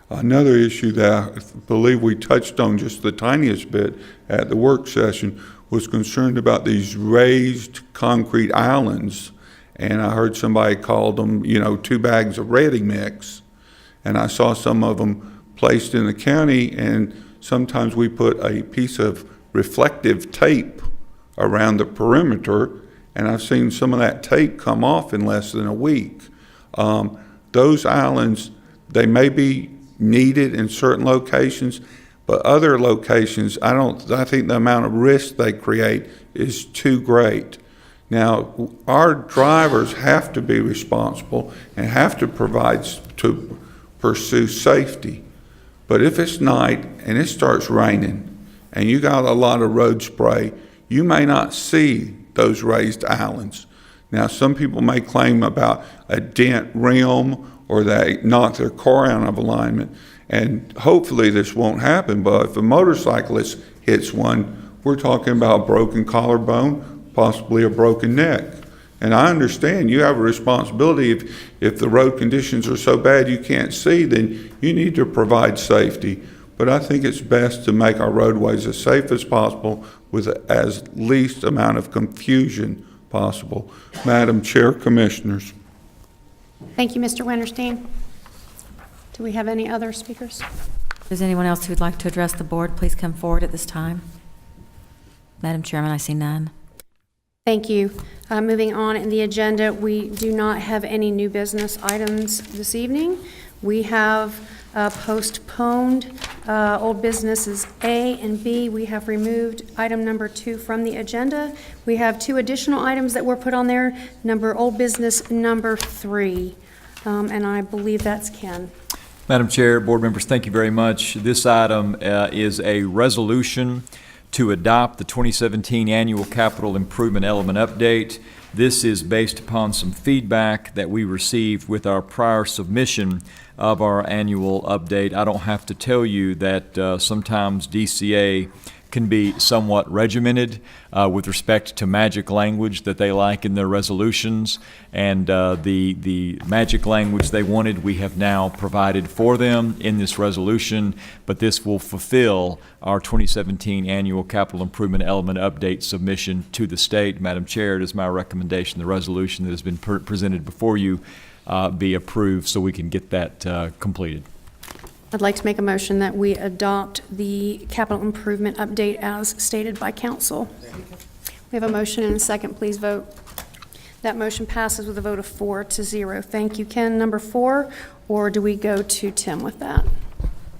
Another issue that I believe we touched on just the tiniest bit at the work session was concerned about these raised concrete islands. And I heard somebody call them, 2 bags of ready mix. And I saw some of them placed in the county, and sometimes we put a piece of reflective tape around the perimeter, and I've seen some of that tape come off in less than a week. Those islands, they may be needed in certain locations, but other locations, I think the amount of risk they create is too great. Now, our drivers have to be responsible and have to provide to pursue safety. But if it's night and it starts raining and you got a lot of road spray, you may not see those raised islands. Now, some people may claim about a dent rim or they knock their car out of alignment. And hopefully this won't happen, but if a motorcyclist hits one, we're talking about broken collarbone, possibly a broken neck. And I understand you have a responsibility. If the road conditions are so bad you can't see, then you need to provide safety. But I think it's best to make our roadways as safe as possible with as least amount of confusion possible. Madam Chair, Commissioners. Thank you, Mr. Winterstein. Do we have any other speakers? If there's anyone else who would like to address the board, please come forward at this time. Madam Chairman, I see none. Thank you. Moving on in the agenda, we do not have any new business items this evening. We have postponed old businesses A and B. We have removed item number 2 from the agenda. We have 2 additional items that were put on there, old business number 3, and I believe that's Ken. Madam Chair, board members, thank you very much. This item is a resolution to adopt the 2017 Annual Capital Improvement Element Update. This is based upon some feedback that we received with our prior submission of our annual update. I don't have to tell you that sometimes DCA can be somewhat regimented with respect to magic language that they like in their resolutions, and the magic language they wanted we have now provided for them in this resolution, but this will fulfill our 2017 Annual Capital Improvement Element Update submission to the state. Madam Chair, it is my recommendation the resolution that has been presented before you be approved so we can get that completed. I'd like to make a motion that we adopt the capital improvement update as stated by council. We have a motion and a second. Please vote. That motion passes with a vote of 4-0. Thank you, Ken. Number 4, or do we go to Tim with that?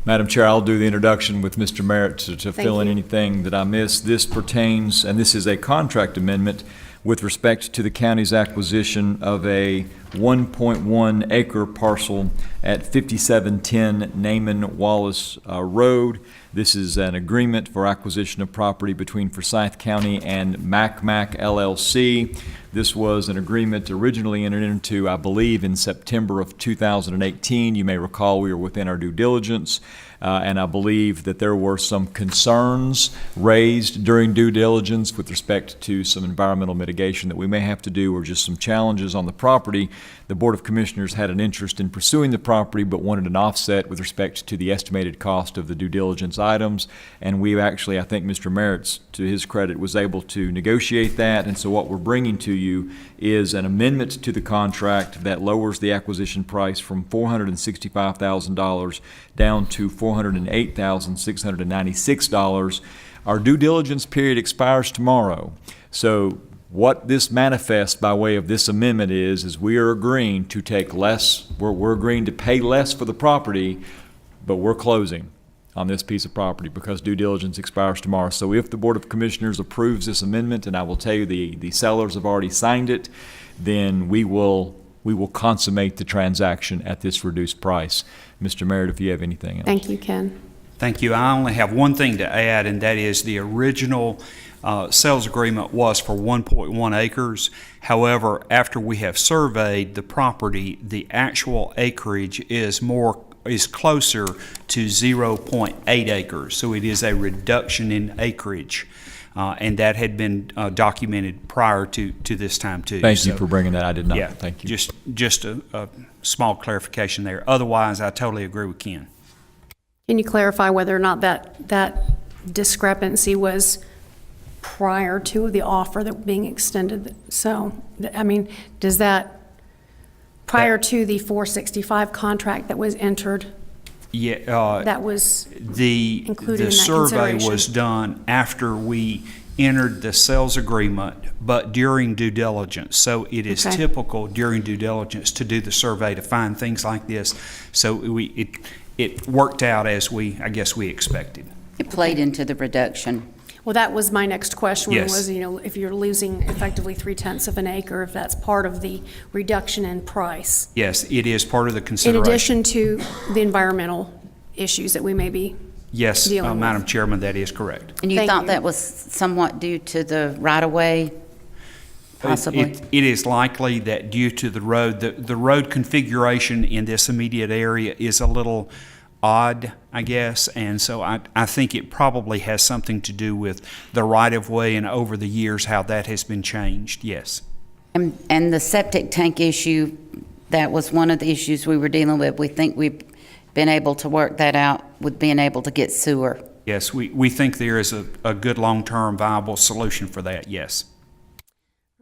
Madam Chair, I'll do the introduction with Mr. Merritt to fill in you. anything that I missed. This pertains, and this is a contract amendment with respect to the county's acquisition of a 1.1 acre parcel at 5710 Naaman Wallace Road. This is an agreement for acquisition of property between Forsyth County and MacMac LLC. This was an agreement originally entered into, I believe, in September of 2018. You may recall we were within our due diligence. And I believe that there were some concerns raised during due diligence with respect to some environmental mitigation that we may have to do, or just some challenges on the property. The Board of Commissioners had an interest in pursuing the property but wanted an offset with respect to the estimated cost of the due diligence items. And we actually, I think Mr. Merritt's, to his credit, was able to negotiate that. And so what we're bringing to you is an amendment to the contract that lowers the acquisition price from $465,000 down to $408,696. Our due diligence period expires tomorrow. So what this manifests by way of this amendment is we are agreeing to take less, we're agreeing to pay less for the property, but we're closing on this piece of property because due diligence expires tomorrow. So if the Board of Commissioners approves this amendment, and I will tell you the sellers have already signed it, then we will consummate the transaction at this reduced price. Mr. Merritt, if you have anything else. Thank you, Ken. Thank you. I only have one thing to add, and that is the original sales agreement was for 1.1 acres. However, after we have surveyed the property, the actual acreage is closer to 0.8 acres. So it is a reduction in acreage. And that had been documented prior to this time too. Thank you for bringing that. I did not. Yeah, Thank you. Just a small clarification there. Otherwise, I totally agree with Ken. Can you clarify whether or not that discrepancy was prior to the offer that being extended? So, I mean, does that prior to the 465 contract that was entered? Yeah, that was included in that the survey consideration? was done after we entered the sales agreement, but during due diligence. So it is Okay. typical during due diligence to do the survey to find things like this. So it worked out as I guess we expected. It played into the reduction. Well, that was my next question. Yes. Was, if you're losing effectively 3/10 of an acre, if that's part of the reduction in price. Yes, it is part of the In consideration. addition to the environmental issues that we may be Yes, dealing with. Madam Chairman, that is correct. And you Thank thought you. that was somewhat due to the right-of-way, possibly? It is likely that due to the road configuration in this immediate area is a little odd, I guess, and so I think it probably has something to do with the right-of-way and over the years how that has been changed, yes. And the septic tank issue, that was one of the issues we were dealing with. We think we've been able to work that out with being able to get sewer. Yes, we think there is a good long-term viable solution for that, yes.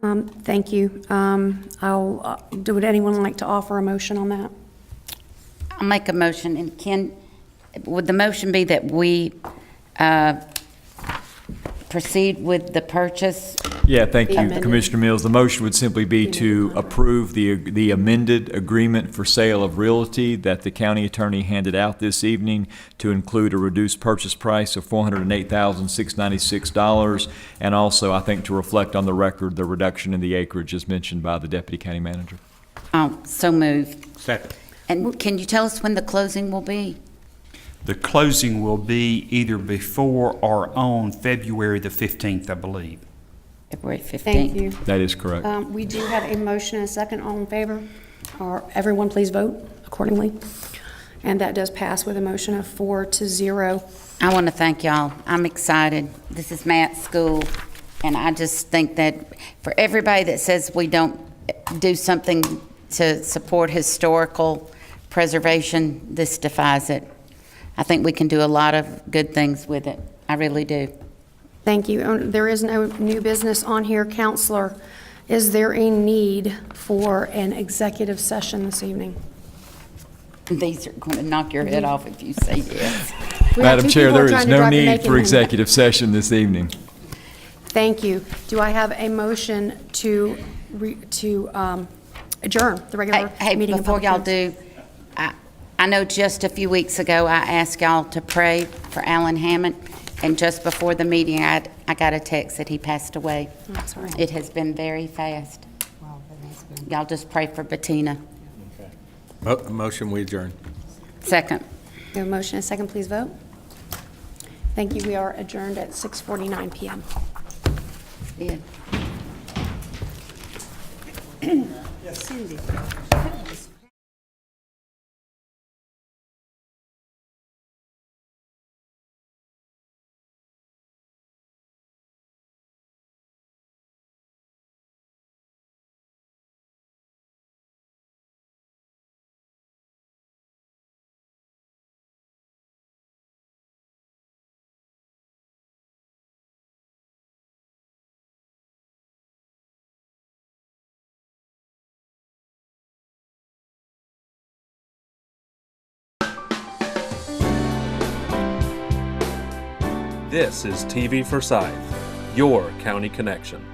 Thank you. Would anyone like to offer a motion on that? I'll make a motion, and would the motion be that we proceed with the purchase? Yeah, thank you, Amended. Commissioner Mills. The motion would simply be to approve the amended agreement for sale of realty that the county attorney handed out this evening to include a reduced purchase price of $408,696, and also, I think, to reflect on the record the reduction in the acreage as mentioned by the Deputy County Manager. Oh, so moved. Second. And can you tell us when the closing will be? The closing will be either before or on February the 15th, I believe. February 15th. Thank you. That is correct. We do have a motion and a second. All in favor? Or everyone please vote accordingly. And that does pass with a motion of 4-0. I want to thank y'all. I'm excited. This is Matt's school, and I just think that for everybody that says we don't do something to support historical preservation, this defies it. I think we can do a lot of good things with it. I really do. Thank you. There is no new business on here. Counselor, is there a need for an executive session this evening? These are going to knock your head off if you say yes. Madam Chair, there is no need for executive. executive session this evening. Thank you. Do I have a motion to adjourn the regular meeting? Before y'all do, I know just a few weeks ago I asked y'all to pray for Alan Hammond, and just before the meeting I got a text that he passed away. That's all right. It has been very fast. Y'all just pray for Bettina. Motion, we adjourn. We Second. have a motion and a second. Please vote. Thank you. We are adjourned at 6:49 p.m. Yeah. Cindy. This is TV Forsyth, your county connection.